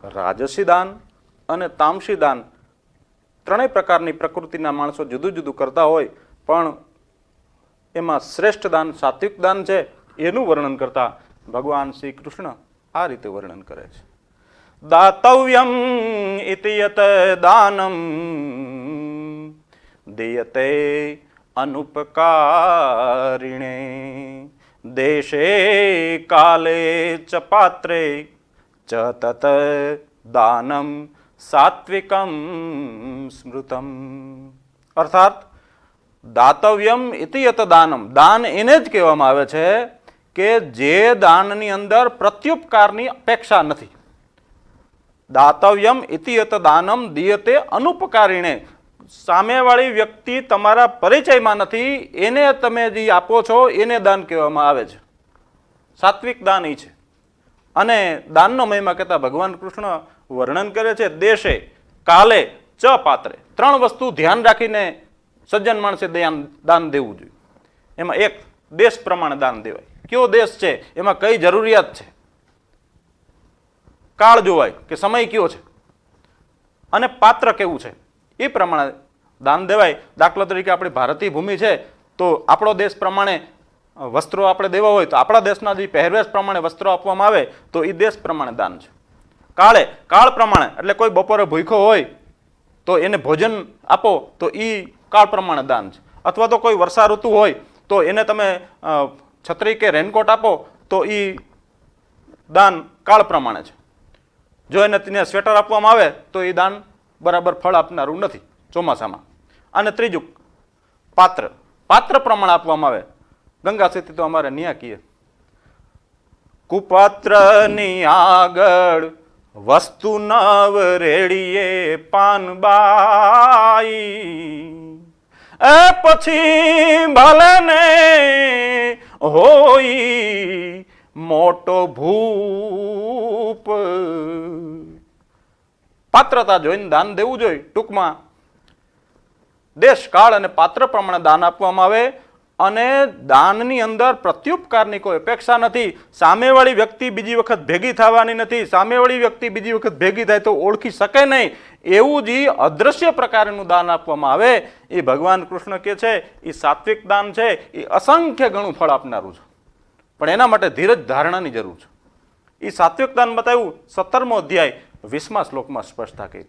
રાજસી દાન અને તામસી દાન. 3 પ્રકારની પ્રકૃતિના માણસો જુદું જુદું કરતા હોય, પણ એમાં શ્રેષ્ઠ દાન સાત્વિક દાન છે. એનું વર્ણન કરતા ભગવાન શ્રી કૃષ્ણ આ રીતે વર્ણન કરે છે, દાતવ્યમ ઇતિ યત દાનમ દીયતે અનુપકારિણે. દેશે કાલે ચ પાત્રે ચ તત દાનમ સાત્વિકમ સ્મૃતમ. અર્થાત દાતવ્યમ ઇતિ યત દાનમ, દાન એને જ કહેવામાં આવે છે કે જે દાનની અંદર પ્રત્યુપકારની અપેક્ષા નથી. દાતવ્યમ ઇતિ યત દાનમ દીયતે અનુપકારીણે. સામેવાળી વ્યક્તિ તમારા પરિચયમાં નથી, એને તમે જે આપો છો એને દાન કહેવામાં આવે છે. સાત્વિક દાન એ છે. અને દાનનો મહિમા કહેતા ભગવાન કૃષ્ણ વર્ણન કરે છે, દેશે કાલે ચ પાત્રે. 3 વસ્તુ ધ્યાન રાખીને સજ્જન માણસે દાન દેવું જોઈએ. એમાં એક, દેશ પ્રમાણે દાન દેવાય. કયો દેશ છે, એમાં કઈ જરૂરિયાત છે, કાળ જોવાય કે સમય કયો છે, અને પાત્ર કેવું છે, એ પ્રમાણે દાન દેવાય. દાખલા તરીકે આપણી ભારતીય ભૂમિ છે તો આપણો દેશ પ્રમાણે વસ્ત્રો આપણે દેવા હોય તો આપણા દેશના જે પહેરવેશ પ્રમાણે વસ્ત્રો આપવામાં આવે તો એ દેશ પ્રમાણે દાન છે. કાળ પ્રમાણે, એટલે કોઈ બપોરે ભૂખ્યો હોય તો એને ભોજન આપો તો એ કાળ પ્રમાણે દાન છે. અથવા તો કોઈ વર્ષા ઋતુ હોય તો એને તમે છત્રી કે રેનકોટ આપો તો એ દાન કાળ પ્રમાણે છે. જો એને તેને સ્વેટર આપવામાં આવે તો એ દાન બરાબર ફળ આપનારું નથી ચોમાસામાં. અને ત્રીજું, પાત્ર પ્રમાણે આપવામાં આવે. ગંગા સ્થિતિ તો અમારે ન્યા કીએ, કુપાત્રની આગળ વસ્તુ નવ રેડીએ પાનબાઈ. એ પછી ભલે ને હોય મોટો ભૂપ. પાત્રતા જોઈને દાન દેવું જોઈએ. ટૂંકમાં દેશ, કાળ અને પાત્ર પ્રમાણે દાન આપવામાં આવે. અને દાનની અંદર પ્રત્યુપકારની કોઈ અપેક્ષા નથી. સામેવાળી વ્યક્તિ બીજી વખત ભેગી થવાની નથી. સામેવાળી વ્યક્તિ બીજી વખત ભેગી થાય તો ઓળખી શકે નહીં એવું જે અદ્રશ્ય પ્રકારનું દાન આપવામાં આવે એ ભગવાન કૃષ્ણ કહે છે એ સાત્વિક દાન છે. એ અસંખ્ય ગણું ફળ આપનારું છે, પણ એના માટે ધીરજ ધારણાની જરૂર છે. એ સાત્વિક દાન બતાવ્યું 17મો અધ્યાય 20મા શ્લોકમાં સ્પષ્ટતા કરી.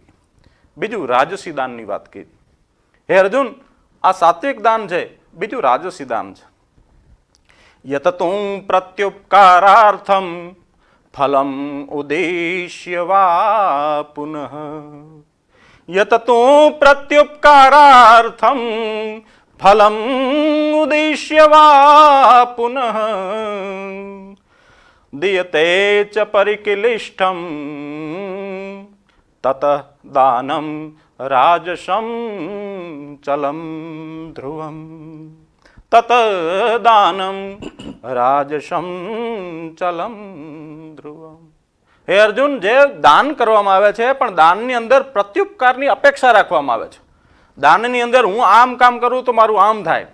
બીજું રાજસી દાનની વાત કરી. હે અર્જુન, આ સાત્વિક દાન છે, બીજું રાજસી દાન છે. યત તું પ્રત્યુપકારાર્થમ ફલમ ઉદ્દેશ્ય વા પુનઃ. યત તું પ્રત્યુપકારાર્થમ ફલમ ઉદ્દેશ્ય વા પુનઃ. દીયતે ચ પરિકિલિષ્ઠમ તત દાનમ રાજસમ ચલમ ધ્રુવમ તત દાનમ રાજસમ ચલમ ધ્રુવમ. હે અર્જુન, જે દાન કરવામાં આવે છે પણ દાનની અંદર પ્રત્યુપકારની અપેક્ષા રાખવામાં આવે છે. દાનની અંદર હું આમ કામ કરું તો મારું આમ થાય,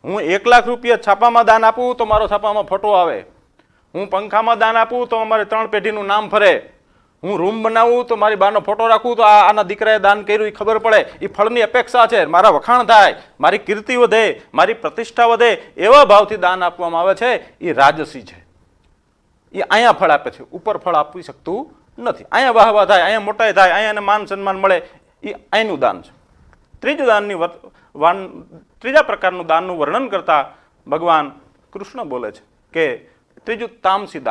હું 1 લાખ રૂપિયા છાપામાં દાન આપું તો મારો છાપામાં ફોટો આવે, હું પંખામાં દાન આપું તો અમારે 3 પેઢીનું નામ ફરે, હું રૂમ બનાવું તો મારી બાનો ફોટો રાખું તો આના દીકરાએ દાન કર્યું એ ખબર પડે, એ ફળની અપેક્ષા છે, મારા વખાણ થાય, મારી કીર્તિ વધે, મારી પ્રતિષ્ઠા વધે, એવા ભાવથી દાન આપવામાં આવે છે. એ રાજસી છે. એ અહીંયા ફળ આપે છે, ઉપર ફળ આપી શકતું નથી. અહીંયા વાહવા થાય, અહીંયા મોટાઈ થાય, અહીંયા માન સન્માન મળે, એ અહીંનું દાન છે. ત્રીજા પ્રકારનું દાનનું વર્ણન કરતા ભગવાન કૃષ્ણ બોલે છે કે ત્રીજું તામસી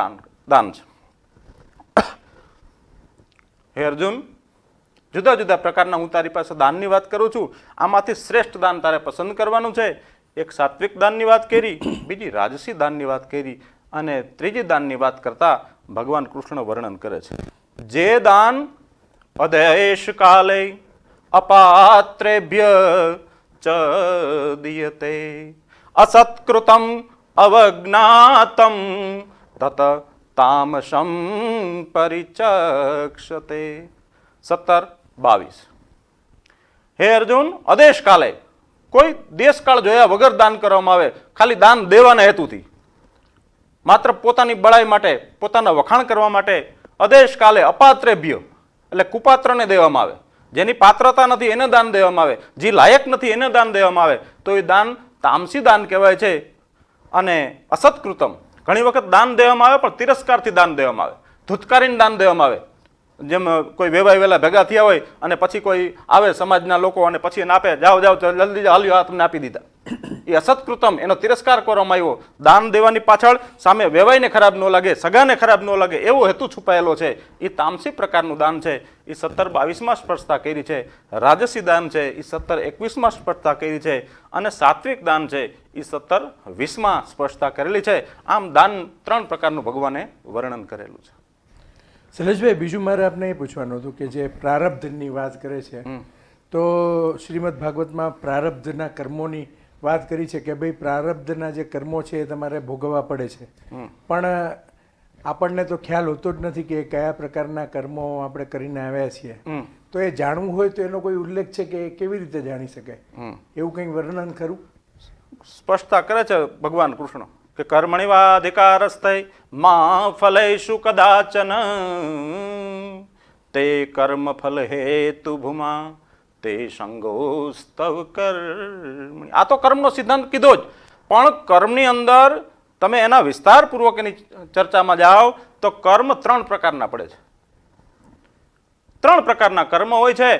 દાન છે. હે અર્જુન, જુદા જુદા પ્રકારના હું તારી પાસે દાનની વાત કરું છું, આમાંથી શ્રેષ્ઠ દાન તારે પસંદ કરવાનું છે. એક સાત્વિક દાનની વાત કરી, બીજી રાજસી દાનની વાત કરી, અને ત્રીજી દાનની વાત કરતા ભગવાન કૃષ્ણ વર્ણન કરે છે. જે દાન અદેશ કાલે અપાત્રેભ્ય ચ દીયતે અસત્કૃતમ અવજ્ઞાતમ તત તામસમ પરિચક્ષતે. 17-22. હે અર્જુન, અદેશ કાલે, કોઈ દેશકાળ જોયા વગર દાન કરવામાં આવે, ખાલી દાન દેવાના હેતુથી, માત્ર પોતાની બળાઈ માટે, પોતાના વખાણ કરવા માટે, અદેશ કાલે અપાત્રેભ્ય એટલે કુપાત્રને દેવામાં આવે, જેની પાત્રતા નથી એને દાન દેવામાં આવે, જે લાયક નથી એને દાન દેવામાં આવે, તો એ દાન તામસી દાન કહેવાય છે. અને અસત્કૃતમ, ઘણી વખત દાન દેવામાં આવે પણ તિરસ્કારથી દાન દેવામાં આવે, ધૂતકારીને દાન દેવામાં આવે. જેમ કોઈ વેવાય વેલા ભેગા થયા હોય અને પછી કોઈ આવે સમાજના લોકો અને પછી એને આપે, જાઓ જાઓ જલ્દી હાલ્યો, આ તમને આપી દીધા, એ અસત્કૃતમ, એનો તિરસ્કાર કરવામાં આવ્યો. દાન દેવાની પાછળ સામે વેવાઈને ખરાબ ન લાગે, સગાને ખરાબ ન લાગે, એવો હેતુ છુપાયેલો છે. એ તામસી પ્રકારનું દાન છે. એ 17-22 સ્પર્શતા કરી છે. રાજસી દાન છે એ 17-21 સ્પર્શતા કરી છે. અને સાત્વિક દાન છે એ 17-20 સ્પર્શતા કરેલી છે. આમ દાન 3 પ્રકારનું ભગવાને વર્ણન કરેલું છે. શૈલેષભાઈ, બીજું મારે આપને એ પૂછવાનું હતું કે જે પ્રારબ્ધની વાત કરે છે, તો શ્રીમદ ભાગવતમાં પ્રારબ્ધના કર્મોની વાત કરી છે કે ભાઈ પ્રારબ્ધના જે કર્મો છે એ તમારે ભોગવવા પડે છે, પણ આપણને તો ખ્યાલ હોતો જ નથી કે કયા પ્રકારના કર્મો આપણે કરીને આવ્યા છીએ. તો એ જાણવું હોય તો એનો કોઈ ઉલ્લેખ છે કે કેવી રીતે જાણી શકાય, એવું કંઈક વર્ણન ખરું? સ્પષ્ટતા કરે છે ભગવાન કૃષ્ણ કે કર્મણિવાધિકારસ્તૈ મા ફલેષુ કદાચન તે કર્મ ફલ હેતુ ભૂમા તે સંગોસ્તવ કર્મણિ. આ તો કર્મનો સિદ્ધાંત કીધો જ, પણ કર્મની અંદર તમે એના વિસ્તારપૂર્વક એની ચર્ચામાં જાઓ તો કર્મ 3 પ્રકારના પડે છે. 3 પ્રકારના કર્મ હોય છે.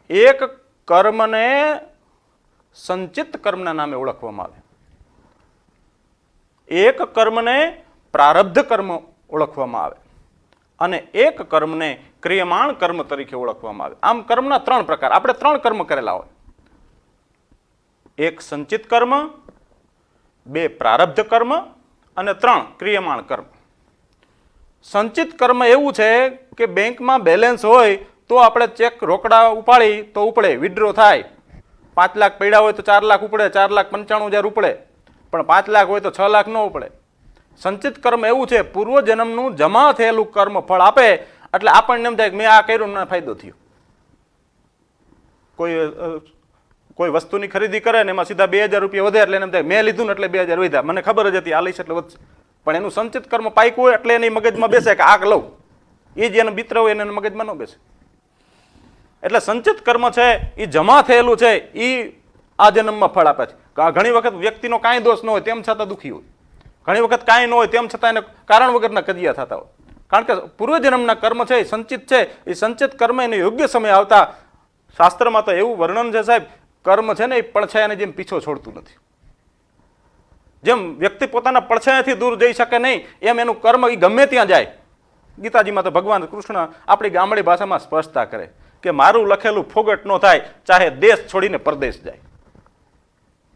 એક કર્મને સંચિત કર્મના નામે ઓળખવામાં આવે, એક કર્મને પ્રારબ્ધ કર્મ ઓળખવામાં આવે, અને એક કર્મને ક્રિયમાણ કર્મ તરીકે ઓળખવામાં આવે. આમ કર્મના 3 પ્રકાર. આપણે 3 કર્મ કરેલા હોય, એક સંચિત કર્મ, 2 પ્રારબ્ધ કર્મ અને 3 ક્રિયમાણ કર્મ. સંચિત કર્મ એવું છે કે બેંકમાં બેલેન્સ હોય તો આપણે ચેક રોકડા ઉપાડી તો ઉપડે, વિડ્રો થાય. 5 લાખ પડ્યા હોય તો 4 લાખ ઉપડે, 4,95,000 ઉપડે, પણ 5 લાખ હોય તો 6 લાખ ન ઉપડે. સંચિત કર્મ એવું છે, પૂર્વ જન્મનું જમા થયેલું કર્મ ફળ આપે, એટલે આપણને એમ થાય કે મેં આ કર્યું, મને ફાયદો થયો. કોઈ વસ્તુની ખરીદી કરે ને એમાં સીધા 2,000 રૂપિયા વધે એટલે એમ થાય મેં લીધું ને એટલે 2,000 વધ્યા, મને ખબર જ હતી આ લઈશ એટલે વધશે. પણ એનું સંચિત કર્મ પાક્યું હોય એટલે એની મગજમાં બેસે કે આ લઉં, એ જે એનો મિત્ર હોય એને મગજમાં ન બેસે. એટલે સંચિત કર્મ છે એ જમા થયેલું છે, એ આ જન્મમાં ફળ આપે છે. ઘણી વખત વ્યક્તિનો કાંઈ દોષ ન હોય તેમ છતાં દુઃખી હોય, ઘણી વખત કાંઈ ન હોય તેમ છતાં એને કારણ વગરના કજિયા થતા હોય. કારણ કે પૂર્વજન્મના કર્મ છે એ સંચિત છે. એ સંચિત કર્મ એને યોગ્ય સમય આવતા, શાસ્ત્રમાં તો એવું વર્ણન છે સાહેબ, કર્મ છે ને એ પડછાયાને જેમ પીછો છોડતું નથી. જેમ વ્યક્તિ પોતાના પડછાયાથી દૂર જઈ શકે નહીં, એમ એનું કર્મ એ ગમે ત્યાં જાય. ગીતાજીમાં તો ભગવાન કૃષ્ણ આપણી ગામડી ભાષામાં સ્પષ્ટતા કરે કે મારું લખેલું ફોગટ ન થાય, ચાહે દેશ છોડીને પરદેશ જાય.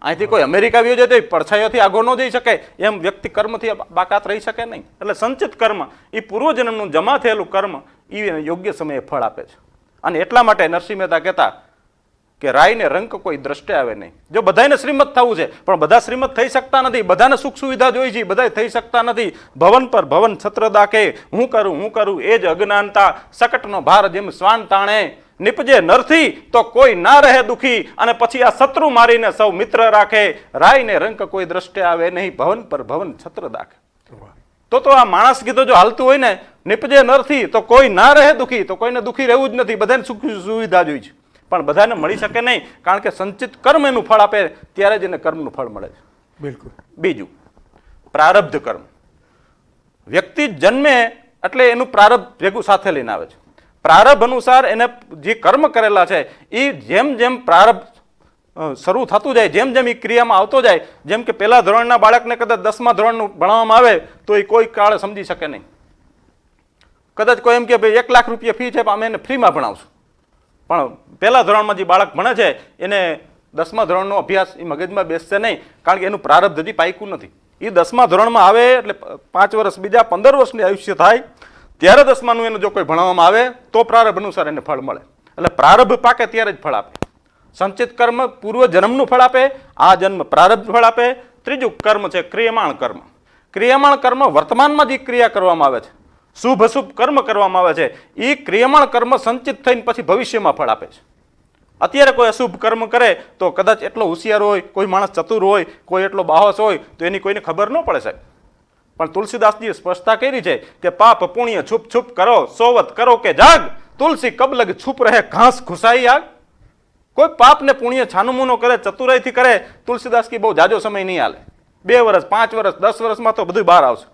અહીંથી કોઈ અમેરિકા વ્યો જાય તો એ પડછાયોથી આગો ન જઈ શકે, એમ વ્યક્તિ કર્મથી બાકાત રહી શકે નહીં. એટલે સંચિત કર્મ એ પૂર્વજન્મનું જમા થયેલું કર્મ એ યોગ્ય સમયે ફળ આપે છે. અને એટલા માટે નરસિંહ મહેતા કહેતા કે રાયને રંક કોઈ દ્રષ્ટે આવે નહીં. જો બધાને શ્રીમત થવું છે પણ બધા શ્રીમત થઈ શકતા નથી, બધાને સુખ સુવિધા જોઈ છે, બધા થઈ શકતા નથી. ભવન પર ભવન છત્ર દાખે, હું કરું એ જ અજ્ઞાનતા, સકટનો ભાર જેમ શ્વાન તાણે, નિપજે નરથી તો કોઈ ના રહે દુખી, અને પછી આ શત્રુ મારીને સૌ મિત્ર રાખે, રાયને રંક કોઈ દ્રષ્ટે આવે નહીં, ભવન પર ભવન છત્ર દાખે. તો આ માણસ ગીતો જો હાલતું હોય ને, નિપજે નરથી તો કોઈ ના રહે દુખી, તો કોઈને દુખી રહેવું જ નથી, બધાને સુખ સુવિધા જોઈ છે, પણ બધાને મળી શકે નહીં. કારણ કે સંચિત કર્મ એનું ફળ આપે ત્યારે જ એને કર્મનું ફળ મળે છે. બિલકુલ. બીજું, પ્રારબ્ધ કર્મ. વ્યક્તિ જન્મે એટલે એનું પ્રારબ્ધ ભેગું સાથે લઈને આવે છે. પ્રારબ્ધ અનુસાર એને જે કર્મ કરેલા છે એ જેમ જેમ પ્રારબ્ધ શરૂ થતું જાય, જેમ જેમ એ ક્રિયામાં આવતો જાય, જેમ કે પહેલા ધોરણના બાળકને કદાચ 10મા ધોરણનું ભણાવવામાં આવે તો એ કોઈ કાળે સમજી શકે નહીં. કદાચ કોઈ એમ કે ભાઈ 1 લાખ રૂપિયા ફી છે, અમે એને ફ્રીમાં ભણાવશું, પણ પહેલા ધોરણમાં જે બાળક ભણે છે એને 10મા ધોરણનો અભ્યાસ એ મગજમાં બેસશે નહીં, કારણ કે એનું પ્રારબ્ધ હજી પાક્યું નથી. એ 10મા ધોરણમાં આવે એટલે 5 વર્ષ, બીજા 15 વર્ષની આયુષ્ય થાય ત્યારે 10માનું એને જો કોઈ ભણાવવામાં આવે તો પ્રારબ્ધ અનુસાર એને ફળ મળે. એટલે પ્રારબ્ધ પાકે ત્યારે જ ફળ આપે. સંચિત કર્મ પૂર્વ જન્મનું ફળ આપે, આ જન્મ પ્રારબ્ધ ફળ આપે. ત્રીજું કર્મ છે ક્રિયમાણ કર્મ. ક્રિયમાણ કર્મ વર્તમાનમાં જે ક્રિયા કરવામાં આવે છે, શુભ અશુભ કર્મ કરવામાં આવે છે, એ ક્રિયમાણ કર્મ સંચિત થઈને પછી ભવિષ્યમાં ફળ આપે છે. અત્યારે કોઈ અશુભ કર્મ કરે તો કદાચ એટલો હોશિયાર હોય, કોઈ માણસ ચતુર હોય, કોઈ એટલો બાહોશ હોય તો એની કોઈને ખબર ન પડે સાહેબ. પણ તુલસીદાસજીએ સ્પષ્ટતા કરી છે કે પાપ પુણ્ય છુપ છુપ કરો, સોવત કરો કે જાગ, તુલસી કબ લગ છુપ રહે ઘાસ ઘુસાઈ આગ. કોઈ પાપ ને પુણ્ય છાનુમુનો કરે, ચતુરાઈથી કરે, તુલસીદાસ કી બહુ જાજો સમય નહીં હાલે. 2 વર્ષ, 5 વર્ષ, 10 વર્ષમાં તો બધું બહાર આવશે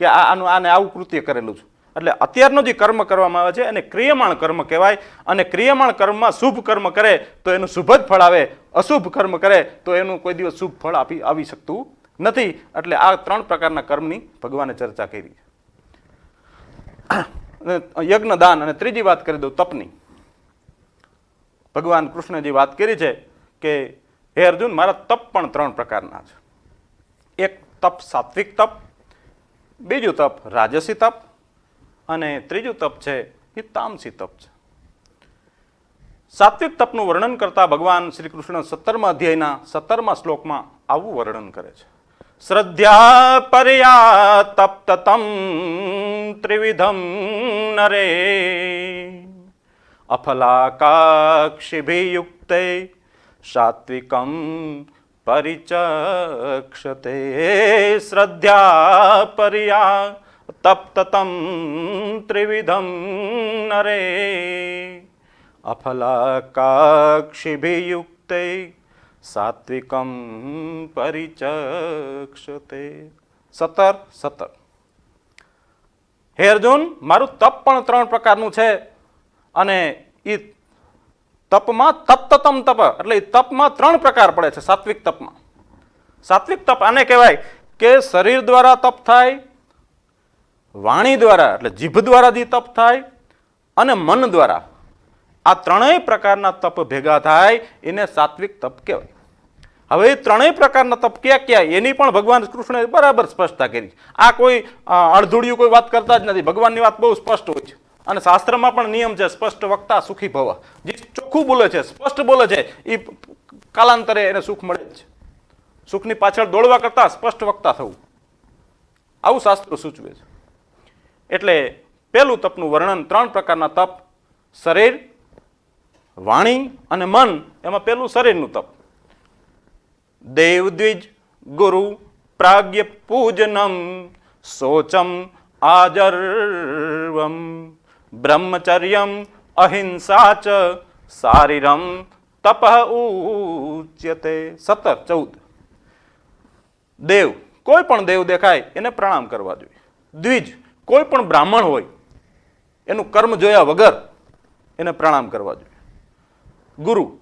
કે આને આવું કૃત્ય કરેલું છે. એટલે અત્યારનો જે કર્મ કરવામાં આવે છે એને ક્રિયમાણ કર્મ કહેવાય. અને ક્રિયમાણ કર્મમાં શુભ કર્મ કરે તો એનું શુભ જ ફળ આવે, અશુભ કર્મ કરે તો એનું કોઈ દિવસ શુભ ફળ આવી શકતું નથી. એટલે આ 3 પ્રકારના કર્મની ભગવાને ચર્ચા કરી છે. યજ્ઞ, દાન અને ત્રીજી વાત કરી દઉં તપની. ભગવાન કૃષ્ણ જે વાત કરી છે કે હે અર્જુન, મારા તપ પણ 3 પ્રકારના છે. એક તપ સાત્વિક તપ, બીજું તપ રાજસી તપ, અને ત્રીજું તપ છે એ તામસી તપ છે. સાત્વિક તપનું વર્ણન કરતા ભગવાન શ્રી કૃષ્ણ 17મા અધ્યાયના 17મા શ્લોકમાં આવું વર્ણન કરે છે. શ્રદ્ધ્યા પરયા તપ્તતમ ત્રિવિધમ નરે, અફલાકાક્ષિભિયુક્તે સાત્વિકમ પરિચક્ષતે. શ્રદ્ધ્યા પરયા તપ્તતમ ત્રિવિધમ નરે, અફલાકાક્ષિભિયુક્તે સાત્વિકમ પરિચક્ષતે. 17. હે અર્જુન, મારું તપ પણ 3 પ્રકારનું છે, અને એ તપમાં તપ્તતમ તપ એટલે તપમાં 3 પ્રકાર પડે છે. સાત્વિક તપમાં, સાત્વિક તપ આને કહેવાય કે શરીર દ્વારા તપ થાય, વાણી દ્વારા એટલે જીભ દ્વારા જે તપ થાય, અને મન દ્વારા. આ 3 પ્રકારના તપ ભેગા થાય એને સાત્વિક તપ કહેવાય. હવે એ 3 પ્રકારના તપ ક્યાં ક્યાં એની પણ ભગવાન કૃષ્ણએ બરાબર સ્પષ્ટતા કરી. આ કોઈ અડધુડિયું કોઈ વાત કરતા જ નથી. ભગવાનની વાત બહુ સ્પષ્ટ હોય છે, અને શાસ્ત્રમાં પણ નિયમ છે સ્પષ્ટ વક્તા સુખી ભવ. જે ચોખ્ખું બોલે છે, સ્પષ્ટ બોલે છે, એ કાલાંતરે એને સુખ મળે જ છે. સુખની પાછળ દોડવા કરતા સ્પષ્ટ વક્તા થવું, આવું શાસ્ત્રો સૂચવે છે. એટલે પહેલું તપનું વર્ણન 3 પ્રકારના તપ, શરીર, વાણી અને મન. એમાં પહેલું શરીરનું તપ. દેવ દ્વિજ ગુરુ પ્રાગ્ય પૂજનમ શોચમ આજર્વમ બ્રહ્મચર્યમ અહિંસા ચ શારીરમ તપ ઉચ્યતે. 17-14. દેવ, કોઈ પણ દેવ દેખાય એને પ્રણામ કરવા જોઈએ. દ્વિજ, કોઈ પણ બ્રાહ્મણ હોય એનું કર્મ જોયા વગર એને પ્રણામ કરવા જોઈએ. ગુરુ,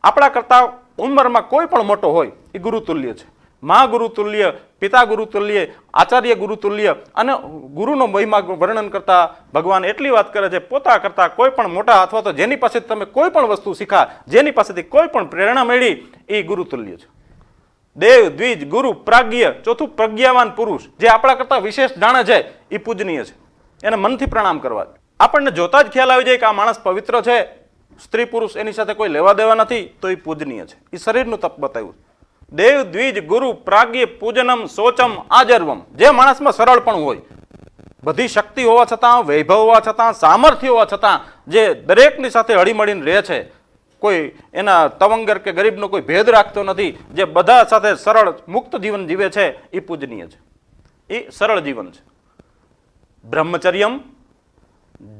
આપણા કરતા ઉંમરમાં કોઈ પણ મોટો હોય એ ગુરુ તુલ્ય છે. મા ગુરુ તુલ્ય, પિતા ગુરુ તુલ્ય, આચાર્ય ગુરુ તુલ્ય. અને ગુરુનો મહિમા વર્ણન કરતા ભગવાન એટલી વાત કરે છે, પોતા કરતા કોઈ પણ મોટા અથવા તો જેની પાસેથી તમે કોઈ પણ વસ્તુ શીખા, જેની પાસેથી કોઈ પણ પ્રેરણા મેળવી, એ ગુરુ તુલ્ય છે. દેવ, દ્વિજ, ગુરુ, પ્રાજ્ઞ, ચોથું પ્રજ્ઞાવાન પુરુષ, જે આપણા કરતા વિશેષ જાણે છે, એ પૂજનીય છે. એને મનથી પ્રણામ કરવા. આપણને જોતા જ ખ્યાલ આવી જાય કે આ માણસ પવિત્ર છે, સ્ત્રી પુરુષ એની સાથે કોઈ લેવા દેવા નથી, તો એ પૂજનીય છે. એ શરીરનું તપ બતાવ્યું. દેવ, દ્વિજ, ગુરુ, પ્રાજ્ઞ, પૂજનમ, શોચમ, આજર્વમ. જે માણસમાં સરળપણું હોય, બધી શક્તિ હોવા છતાં, વૈભવ હોવા છતાં, સામર્થ્ય હોવા છતાં, જે દરેકની સાથે હળીમળીને રહે છે, કોઈ એના તવંગર કે ગરીબનો કોઈ ભેદ રાખતો નથી, જે બધા સાથે સરળ મુક્ત જીવન જીવે છે, એ પૂજનીય છે. એ સરળ જીવન છે. બ્રહ્મચર્યમ,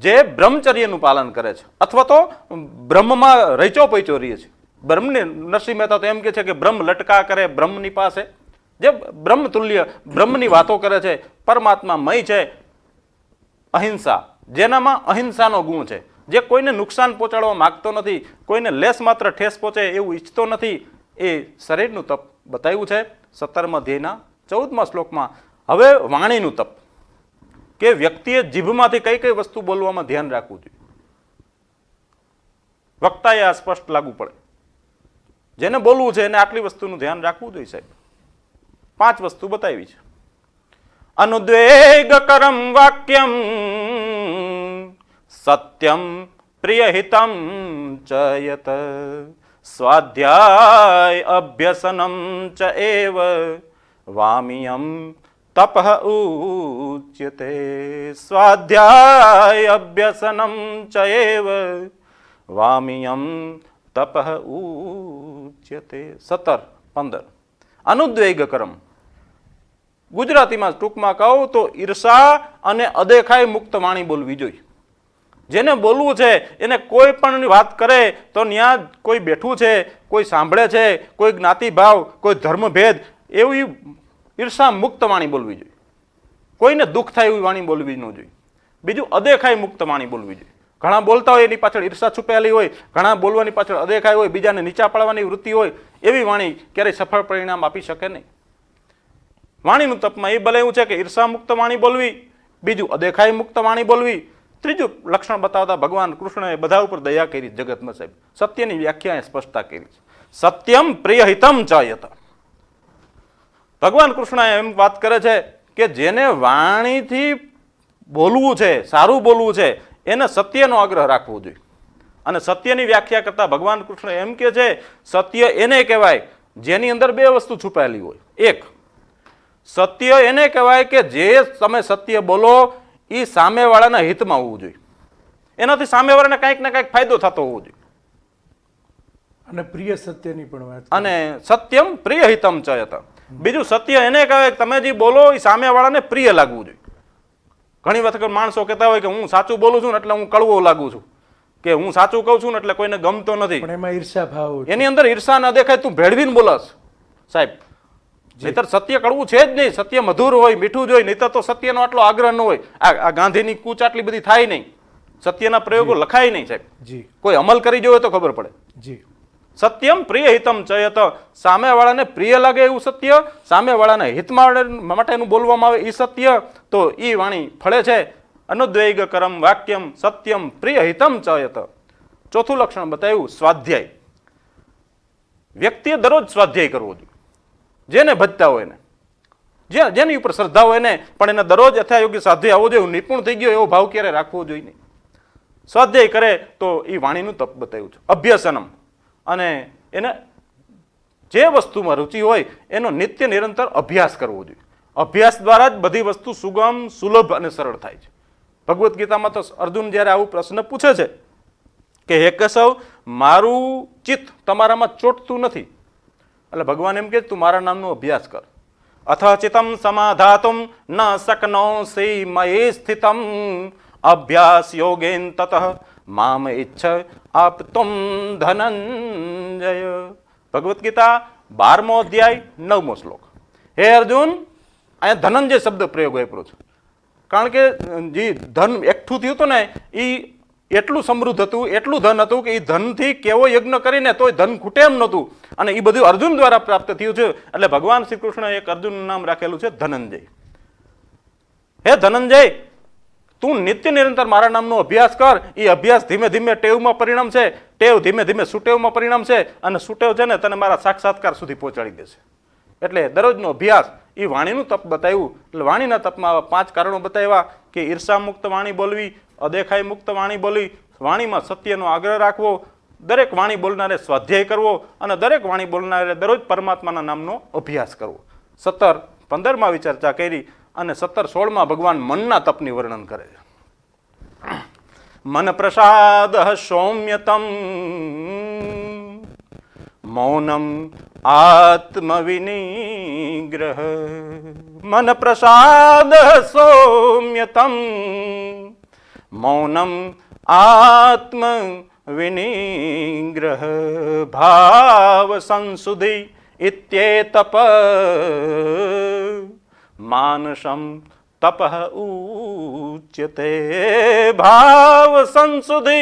જે બ્રહ્મચર્યનું પાલન કરે છે, અથવા તો બ્રહ્મમાં રચો પૈચો રહે છે. બ્રહ્મને નરસિંહ મહેતા તો એમ કે છે કે બ્રહ્મ લટકા કરે બ્રહ્મની પાસે, જે બ્રહ્મ તુલ્ય બ્રહ્મની વાતો કરે છે, પરમાત્મા મય છે. અહિંસા, જેનામાં અહિંસાનો ગુણ છે, જે કોઈને નુકસાન પહોંચાડવા માંગતો નથી, કોઈને લેસ માત્ર ઠેસ પહોંચે એવું ઈચ્છતો નથી, એ શરીરનું તપ બતાવ્યું છે 17મા અધ્યાયના 14મા શ્લોકમાં. હવે વાણીનું તપ, કે વ્યક્તિએ જીભમાંથી કઈ કઈ વસ્તુ બોલવામાં ધ્યાન રાખવું જોઈએ. વક્તાએ આ સ્પષ્ટ લાગુ પડે. જેને બોલવું છે એને આટલી વસ્તુનું ધ્યાન રાખવું જોઈએ સાહેબ. 5 વસ્તુ બતાવી છે. અનુદ્વેગ કરમ વાક્યમ, સત્યમ પ્રિયહિતમ ચ યત, સ્વાધ્યાય અભ્યસનમ ચ એવ, વામિયમ તપઃ ઉચ્યતે. સ્વાધ્યાય અભ્યસનમ ચ એવ, વામિયમ તપઃ ઉચ્યતે. 17-15. અનુદ્વેગ કરમ, ગુજરાતીમાં ટૂંકમાં કહું તો ઈર્ષા અને અદેખાઈ મુક્ત વાણી બોલવી જોઈએ. જેને બોલવું છે એને કોઈ પણ વાત કરે તો ત્યાં કોઈ બેઠું છે, કોઈ સાંભળે છે, કોઈ જ્ઞાતિભાવ, કોઈ ધર્મભેદ, એવી ઈર્ષા મુક્ત વાણી બોલવી જોઈએ. કોઈને દુઃખ થાય એવી વાણી બોલવી ન જોઈએ. બીજું, અદેખાઈ મુક્ત વાણી બોલવી જોઈએ. ઘણા બોલતા હોય એની પાછળ ઈર્ષા છુપેલી હોય, ઘણા બોલવાની પાછળ અદેખાઈ હોય, બીજાને નીચા પાડવાની વૃત્તિ હોય, એવી વાણી ક્યારેય સફળ પરિણામ આપી શકે નહીં. વાણીનું તપમાં એ ભલે એવું છે કે ઈર્ષા મુક્ત વાણી બોલવી, બીજું અદેખાઈ મુક્ત વાણી બોલવી, ત્રીજું લક્ષણ બતાવતા ભગવાન કૃષ્ણએ બધા ઉપર દયા કરી જગતમાં સાહેબ. સત્યની વ્યાખ્યાએ સ્પષ્ટતા કરી છે. સત્યમ પ્રિયહિતમ ચ યત. ભગવાન કૃષ્ણ એમ વાત કરે છે કે જેને વાણીથી બોલવું છે, સારું બોલવું છે, એને સત્યનો આગ્રહ રાખવો જોઈએ. અને સત્યની વ્યાખ્યા કરતા ભગવાન કૃષ્ણ એમ કે છે સત્ય એને કહેવાય જેની અંદર 2 વસ્તુ છુપાયેલી હોય. એક, સત્ય એને કહેવાય કે જે તમે સત્ય બોલો એ સામેવાળાના હિતમાં હોવું જોઈએ. એનાથી સામેવાળાને કંઈક ને કંઈક ફાયદો થતો હોવો જોઈએ. અને પ્રિય સત્યની પણ વાત. અને સત્યમ પ્રિય હિતમ ચ યત. બીજું, સત્ય એને કહેવાય કે તમે જે બોલો એ સામેવાળાને પ્રિય લાગવું જોઈએ. ઘણી વખત માણસો કહેતા હોય કે હું સાચું બોલું છું ને એટલે હું કડવો લાગુ છું, કે હું સાચું કહું છું ને એટલે કોઈને ગમતો નથી. પણ એમાં ઈર્ષા ભાવ, એની અંદર ઈર્ષા ન દેખાય, તું ભેળવીને બોલસ સાહેબ. નહીતર સત્ય કડવું છે જ નહીં. સત્ય મધુર હોય, મીઠું જ હોય, નહીતર તો સત્યનો આટલો આગ્રહ ન હોય. આ ગાંધીની કૂચ આટલી બધી થાય નહીં, સત્યના પ્રયોગો લખાય નહીં સાહેબ. જી, કોઈ અમલ કરી જોવે તો ખબર પડે. જી. સત્યમ પ્રિય હિતમ ચ યત. સામેવાળાને પ્રિય લાગે એવું સત્ય, સામેવાળાને હિતમાં માટેનું બોલવામાં આવે એ સત્ય, તો એ વાણી ફળે છે. અનુદ્વેગ કરમ વાક્યમ સત્યમ પ્રિય હિતમ ચ યત. ચોથું લક્ષણ બતાવ્યું, સ્વાધ્યાય. વ્યક્તિએ દરરોજ સ્વાધ્યાય કરવો જોઈએ. જેને ભજતા હોય ને, જેની ઉપર શ્રદ્ધા હોય ને, પણ એને દરરોજ યથાયોગ્ય સ્વાધ્યાય આવવો જોઈએ. નિપુણ થઈ ગયો એવો ભાવ ક્યારે રાખવો જોઈએ નહીં. સ્વાધ્યાય કરે તો એ વાણીનું તપ બતાવ્યું છે. અભ્યસનમ, અને એને જે વસ્તુમાં રુચિ હોય એનો નિત્ય નિરંતર અભ્યાસ કરવો જોઈએ. અભ્યાસ દ્વારા જ બધી વસ્તુ સુગમ, સુલભ અને સરળ થાય છે. ભગવદ્ ગીતામાં તો અર્જુન જ્યારે આવું પ્રશ્ન પૂછે છે કે હે કેશવ, મારું ચિત્ત તમારામાં ચોટતું નથી, એટલે ભગવાન એમ કે તું મારા નામનો અભ્યાસ કર. અથ ચિતમ સમાધાતુમ ન શક્નોષિ મયે સ્થિતમ, અભ્યાસ યોગેન તતઃ મામ ઇચ્છ આપતુમ ધનંજય. ભગવદ્ ગીતા 12મો અધ્યાય 9મો શ્લોક. હે અર્જુન, અહીંયા ધનંજય શબ્દ પ્રયોગ વાપરો છે. કારણ કે જે ધન એકઠું થયું હતું ને, એ એટલું સમૃદ્ધ હતું, એટલું ધન હતું કે એ ધનથી કેવો યજ્ઞ કરીને તોય ધન ખૂટે એમ નહોતું. અને એ બધું અર્જુન દ્વારા પ્રાપ્ત થયું છે. એટલે ભગવાન શ્રી કૃષ્ણ એક અર્જુનનું નામ રાખેલું છે ધનંજય. હે ધનંજય, તું નિત્ય નિરંતર મારા નામનો અભ્યાસ કર. એ અભ્યાસ ધીમે ધીમે ટેવમાં પરિણમશે, ટેવ ધીમે ધીમે સુટેવમાં પરિણમશે, અને સુટેવ છે ને તને મારા સાક્ષાત્કાર સુધી પહોંચાડી દેશે. એટલે દરરોજનો અભ્યાસ, એ વાણીનું તપ બતાવ્યું. એટલે વાણીના તપમાં આવા 5 કારણો બતાવ્યા કે ઈર્ષા મુક્ત વાણી બોલવી, અદેખાઈ મુક્ત વાણી બોલવી, વાણીમાં સત્યનો આગ્રહ રાખવો, દરેક વાણી બોલનારે સ્વાધ્યાય કરવો, અને દરેક વાણી બોલનારે દરરોજ પરમાત્માના નામનો અભ્યાસ કરવો. 17, 15માં ચર્ચા કરી, અને 17, 16માં ભગવાન મનના તપની વર્ણન કરે છે. મન પ્રસાદ સૌમ્યતમ મૌનમ આત્મવિનિગ્રહ. મન પ્રસાદ સૌમ્યતમ મૌનમ આત્મ વિનિગ્રહ. ભાવ સંશુદ્ધિ ઇત્યેતપ માનસમ તપ ઉચ્યતે. ભાવ સંશુદ્ધિ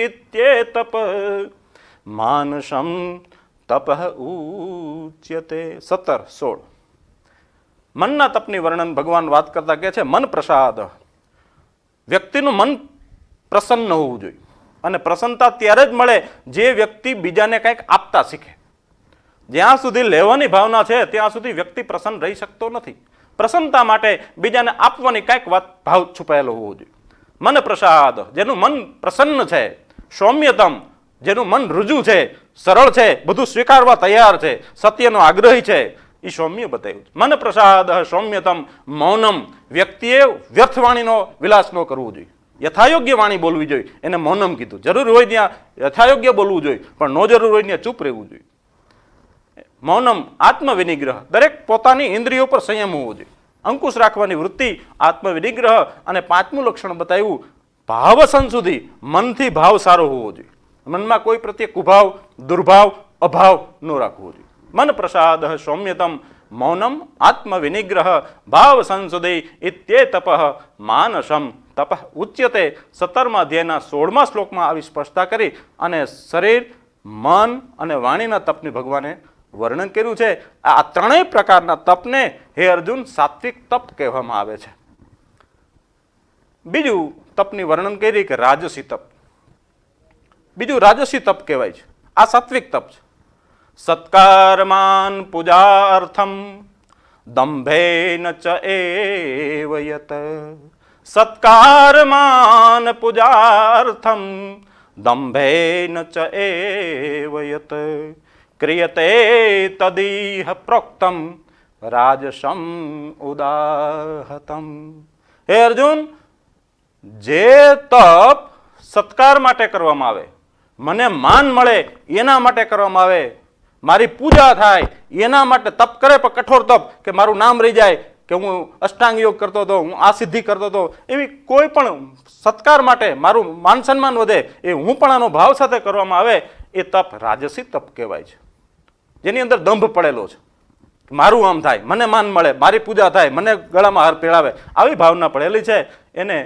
ઇત્યેતપ માનસમ તપ ઉચ્યતે. 17, 16 મનના તપની વર્ણન ભગવાન વાત કરતા કહે છે મન પ્રસાદ. વ્યક્તિનું મન પ્રસન્ન હોવું જોઈએ, અને પ્રસન્નતા ત્યારે જ મળે જે વ્યક્તિ બીજાને કંઈક આપતા શીખે. જ્યાં સુધી લેવાની ભાવના છે ત્યાં સુધી વ્યક્તિ પ્રસન્ન રહી શકતો નથી. પ્રસન્નતા માટે બીજાને આપવાની કંઈક ભાવ છુપાયેલો હોવો જોઈએ. મન પ્રસાદ, જેનું મન પ્રસન્ન છે. સૌમ્યતમ, જેનું મન રુજુ છે, સરળ છે, બધું સ્વીકારવા તૈયાર છે, સત્યનો આગ્રહી છે, એ સૌમ્ય બતાવ્યું. મન પ્રસાદ સૌમ્યતમ મૌનમ. વ્યક્તિએ વ્યર્થ વાણીનો વિલાસ ન કરવો જોઈએ, યથાયોગ્ય વાણી બોલવી જોઈએ, એને મૌનમ કીધું. જરૂર હોય ત્યાં યથાયોગ્ય બોલવું જોઈએ, પણ ન જરૂર હોય ત્યાં ચૂપ રહેવું જોઈએ. મૌનમ આત્મવિનિગ્રહ. દરેક પોતાની ઇન્દ્રિયો પર સંયમ હોવો જોઈએ, અંકુશ રાખવાની વૃત્તિ, આત્મવિનિગ્રહ. અને 5મું લક્ષણ બતાવ્યું ભાવ સંશુદ્ધિ. મનથી ભાવ સારો હોવો જોઈએ, મનમાં કોઈ પ્રત્યે કુભાવ, દુર્ભાવ, અભાવ ન રાખવો જોઈએ. મન પ્રસાદ સૌમ્યતમ મૌનમ આત્મવિનિગ્રહ ભાવ સંશુદ્ધિ ઇત્યેતપ માનસમ તપ ઉચ્યતે. 17મા અધ્યાયના 16મા શ્લોકમાં આવી સ્પષ્ટતા કરી, અને શરીર, મન અને વાણીના તપની ભગવાને વર્ણન કર્યું છે. આ ત્રણેય પ્રકારના તપને હે અર્જુન સાત્વિક તપ કહેવામાં આવે છે. બીજું તપની વર્ણન કરી કે રાજસી તપ. બીજું રાજસી તપ કહેવાય છે. આ સાત્વિક તપ છે. સત્કારમાન પૂજાર્થમ દંભેન ચ એવ યત. સત્કારમાન પૂજાર્થમ દંભેન ચ એવ યત ક્રિયતે તદીહ પ્રોક્તમ રાજસમ ઉદાહતમ. હે અર્જુન, જે તપ સત્કાર માટે કરવામાં આવે, મને માન મળે એના માટે કરવામાં આવે, મારી પૂજા થાય એના માટે તપ કરે, પણ કઠોર તપ કે મારું નામ રહી જાય, કે હું અષ્ટાંગ યોગ કરતો હતો, હું આ સિદ્ધિ કરતો હતો, એવી કોઈ પણ સત્કાર માટે મારું માન સન્માન વધે, એ હું પણ આનો ભાવ સાથે કરવામાં આવે, એ તપ રાજસી તપ કહેવાય છે. જેની અંદર દંભ પડેલો છે, મારું આમ થાય, મને માન મળે, મારી પૂજા થાય, મને ગળામાં હાર પહેરાવે, આવી ભાવના પડેલી છે, એને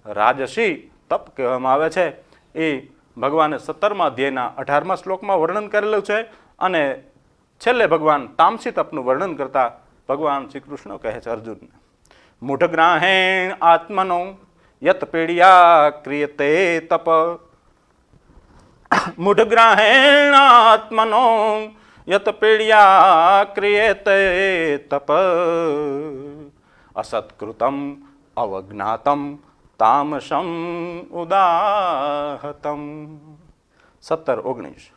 રાજસી તપ કહેવામાં આવે છે. એ ભગવાને 17મા અધ્યાયના 18મા શ્લોકમાં વર્ણન કરેલું છે. અને છેલ્લે ભગવાન તામસી તપનું વર્ણન કરતા ભગવાન શ્રી કૃષ્ણ કહે છે અર્જુનને, મૂઢગ્રાહેણ આત્મનો યત પીડિયા ક્રિયતે તપ. મૂઢગ્રાહેણ આત્મનો યત પીડિયા ક્રિયતે તપ અસત્કૃતમ અવજ્ઞાતમ તામસમ ઉદાહતમ. 17-19.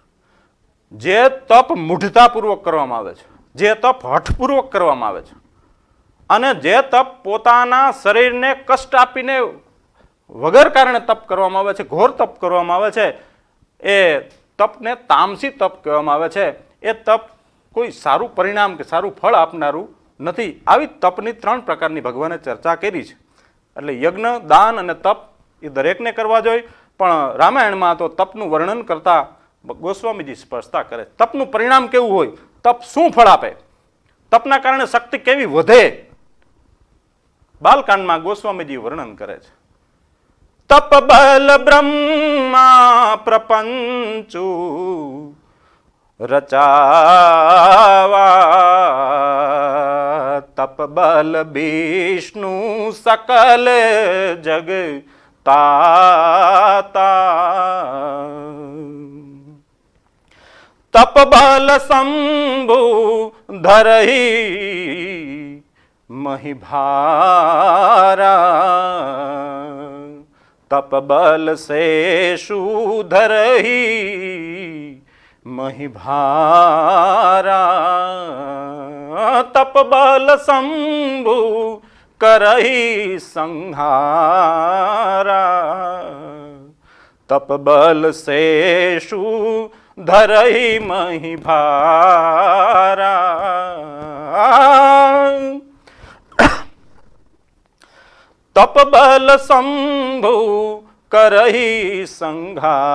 જે તપ મૂઢતાપૂર્વક કરવામાં આવે છે, જે તપ હઠપૂર્વક કરવામાં આવે છે, અને જે તપ પોતાના શરીરને કષ્ટ આપીને વગર કારણે તપ કરવામાં આવે છે, ઘોર તપ કરવામાં આવે છે, એ તપને તામસી તપ કહેવામાં આવે છે. એ તપ કોઈ સારું પરિણામ કે સારું ફળ આપનારું નથી. આવી તપની 3 પ્રકારની ભગવાને ચર્ચા કરી છે. એટલે યજ્ઞ, દાન અને તપ એ દરેકને કરવા જોઈએ, પણ રામાયણમાં તો તપનું વર્ણન કરતા ગોસ્વામીજી સ્પષ્ટતા કરે. તપનું પરિણામ કેવું હોય, તપ શું ફળ આપે, તપના કારણે શક્તિ કેવી વધે, બાલકાંડમાં ગોસ્વામીજી વર્ણન કરે છે. તપ બલ બ્રહ્મા પ્રપંચુ રચાવા, તપ બલ વિષ્ણુ સકલ જગ તાતા, તપ બલ શંભુ ધરહી મહિભારા, તપ બલ શેષુ ધરહી મહિભારા, તપ બલ શંભુ કરહી સંહારા, તપ બલ શેષુ ધરહી મહિભારા, તપ બલ શંભુ કરહી સંહારા,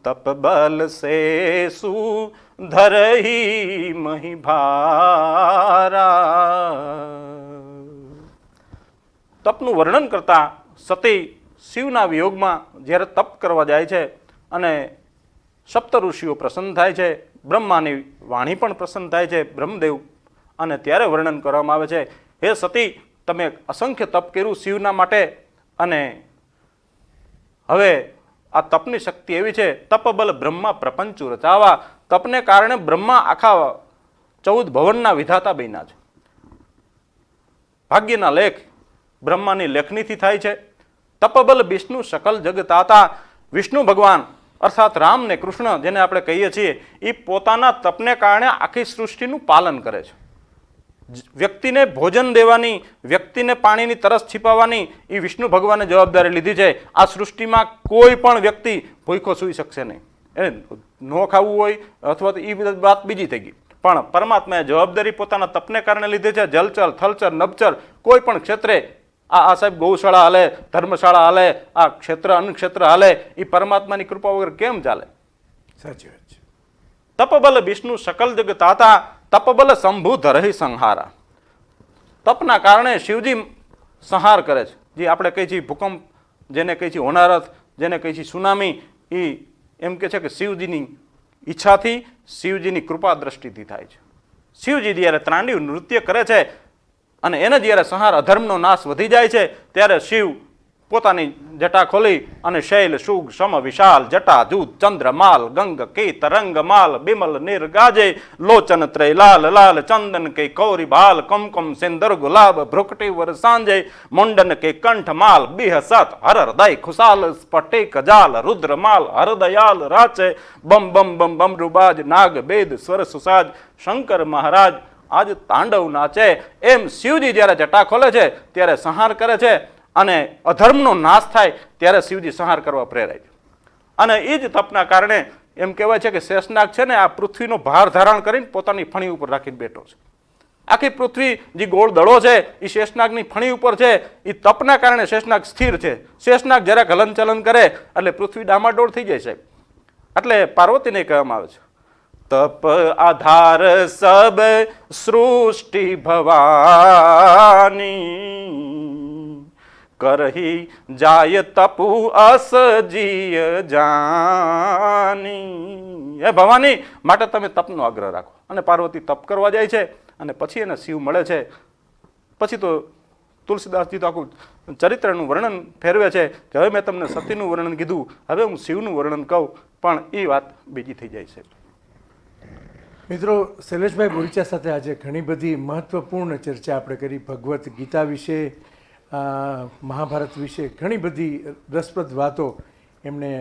તપ બલ શેષુ ધરહી મહિભારા. તપનું વર્ણન કરતા સતી શિવના વિયોગમાં જ્યારે તપ કરવા જાય છે અને સપ્ત ઋષિઓ પ્રસન્ન થાય છે, બ્રહ્માની વાણી પણ પ્રસન્ન થાય છે, બ્રહ્મદેવ, અને ત્યારે વર્ણન કરવામાં આવે છે, હે સતી, તમે અસંખ્ય તપ કર્યું શિવના માટે, અને હવે આ તપની શક્તિ એવી છે, તપ બલ બ્રહ્મા પ્રપંચુ રચાવા, તપને કારણે બ્રહ્મા આખા 14 ભવનના વિધાતા બન્યા છે. ભાગ્યના લેખ બ્રહ્માની લેખનીથી થાય છે. તપબલ વિષ્ણુ સકલ જગતાતા, વિષ્ણુ ભગવાન અર્થાત રામ ને કૃષ્ણ જેને આપણે કહીએ છીએ, એ પોતાના તપને કારણે આખી સૃષ્ટિનું પાલન કરે છે. વ્યક્તિને ભોજન દેવાની, વ્યક્તિને પાણીની તરસ છીપાવવાની એ વિષ્ણુ ભગવાને જવાબદારી લીધી છે. આ સૃષ્ટિમાં કોઈ પણ વ્યક્તિ ભૂખો સૂઈ શકશે નહીં. એને ન ખાવું હોય અથવા તો એ વાત બીજી થઈ ગઈ, પણ પરમાત્માએ જવાબદારી પોતાના તપને કારણે લીધી છે. જલચર, થલચર, નભચર કોઈ પણ ક્ષેત્રે આ સાહેબ ગૌશાળા હાલે, ધર્મશાળા હાલે, આ ક્ષેત્ર અન્ન ક્ષેત્ર હાલે, એ પરમાત્માની કૃપા વગર કેમ ચાલે? સાચી વાત છે. તપબલ વિષ્ણુ સકલ જગ તાતા, તપબલ શંભુ ધરહી સંહારા. તપના કારણે શિવજી સંહાર કરે છે. જે આપણે કહીએ છીએ ભૂકંપ, જેને કહીએ છીએ હોનારત, જેને કહીએ છીએ સુનામી, એ એમ કે છે કે શિવજીની ઈચ્છાથી, શિવજીની કૃપા દ્રષ્ટિથી થાય છે. શિવજી જ્યારે ત્રાંડી નૃત્ય કરે છે અને એને જ્યારે સંહાર અધર્મનો નાશ વધી જાય છે, ત્યારે શિવ પોતાની જટા ખોલી અને શૈલ શુગ સમ વિશાલ જટા જૂત ચંદ્રમાલ ગંગ કે તરંગમાલ બિમલ નિર ગાજે લોચન ત્રય લાલ લાલ ચંદન કે કૌરી બાલ કમકમ સિંદર ગુલાબ ભ્રુકટી વર સાંજે મુંડન કે કંઠમાલ બિહ સત હર હૃદય ખુશાલ સ્ફટિક જાલ રુદ્રમાલ હરદયાલ રાચે બમ બમ બમ બમ રૂબાજ નાગ બેદ સ્વર સુસાજ શંકર મહારાજ આજ તાંડવ નાચે. એમ શિવજી જ્યારે જટા ખોલે છે ત્યારે સંહાર કરે છે, અને અધર્મનો નાશ થાય ત્યારે શિવજી સંહાર કરવા પ્રેરાય છે. અને એ જ તપના કારણે એમ કહેવાય છે કે શેષનાગ છે ને આ પૃથ્વીનો ભાર ધારણ કરીને પોતાની ફણી ઉપર રાખીને બેઠો છે. આખી પૃથ્વી જે ગોળ દડો છે એ શેષનાગની ફણી ઉપર છે. એ તપના કારણે શેષનાગ સ્થિર છે. શેષનાગ જરાક હલનચલન કરે એટલે પૃથ્વી ડામાડોળ થઈ જાય છે. એટલે પાર્વતીને કહેવામાં આવે છે, તપ આધાર સબ સૃષ્ટિ ભવાની, કરહી જાય તપુ અસ જીય જાની. હે ભવાની, માટે તમે તપનો આગ્રહ રાખો. અને પાર્વતી તપ કરવા જાય છે અને પછી એને શિવ મળે છે. પછી તો તુલસીદાસજી તો આખું ચરિત્રનું વર્ણન ફેરવે છે કે હવે મેં તમને સતીનું વર્ણન કીધું, હવે હું શિવનું વર્ણન કહું, પણ એ વાત બીજી થઈ જાય છે. મિત્રો, શૈલેષભાઈ બોરીચા સાથે આજે ઘણી બધી મહત્વપૂર્ણ ચર્ચા આપણે કરી. ભગવદ્ ગીતા વિશે, મહાભારત વિશે ઘણી બધી રસપ્રદ વાતો એમણે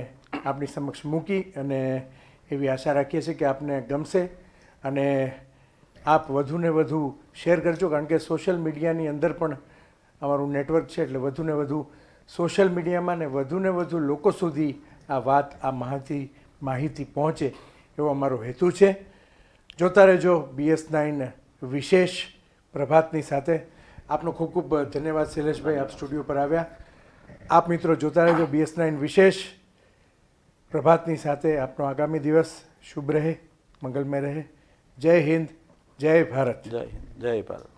આપણી સમક્ષ મૂકી, અને એવી આશા રાખીએ છીએ કે આપને ગમશે અને આપ વધુને વધુ શેર કરજો, કારણ કે સોશિયલ મીડિયાની અંદર પણ અમારું નેટવર્ક છે, એટલે વધુને વધુ સોશિયલ મીડિયામાં ને વધુ લોકો સુધી આ વાત, આ માહિતી પહોંચે એવો અમારો હેતુ છે. જોતા રહેજો BS9 વિશેષ પ્રભાતની સાથે. આપનો ખૂબ ખૂબ ધન્યવાદ શૈલેષભાઈ, આપ સ્ટુડિયો પર આવ્યા. આપ મિત્રો જોતા રહેજો BS9 વિશેષ પ્રભાતની સાથે. આપનો આગામી દિવસ શુભ રહે, મંગલમય રહે. જય હિન્દ, જય ભારત. જય હિન્દ, જય ભારત.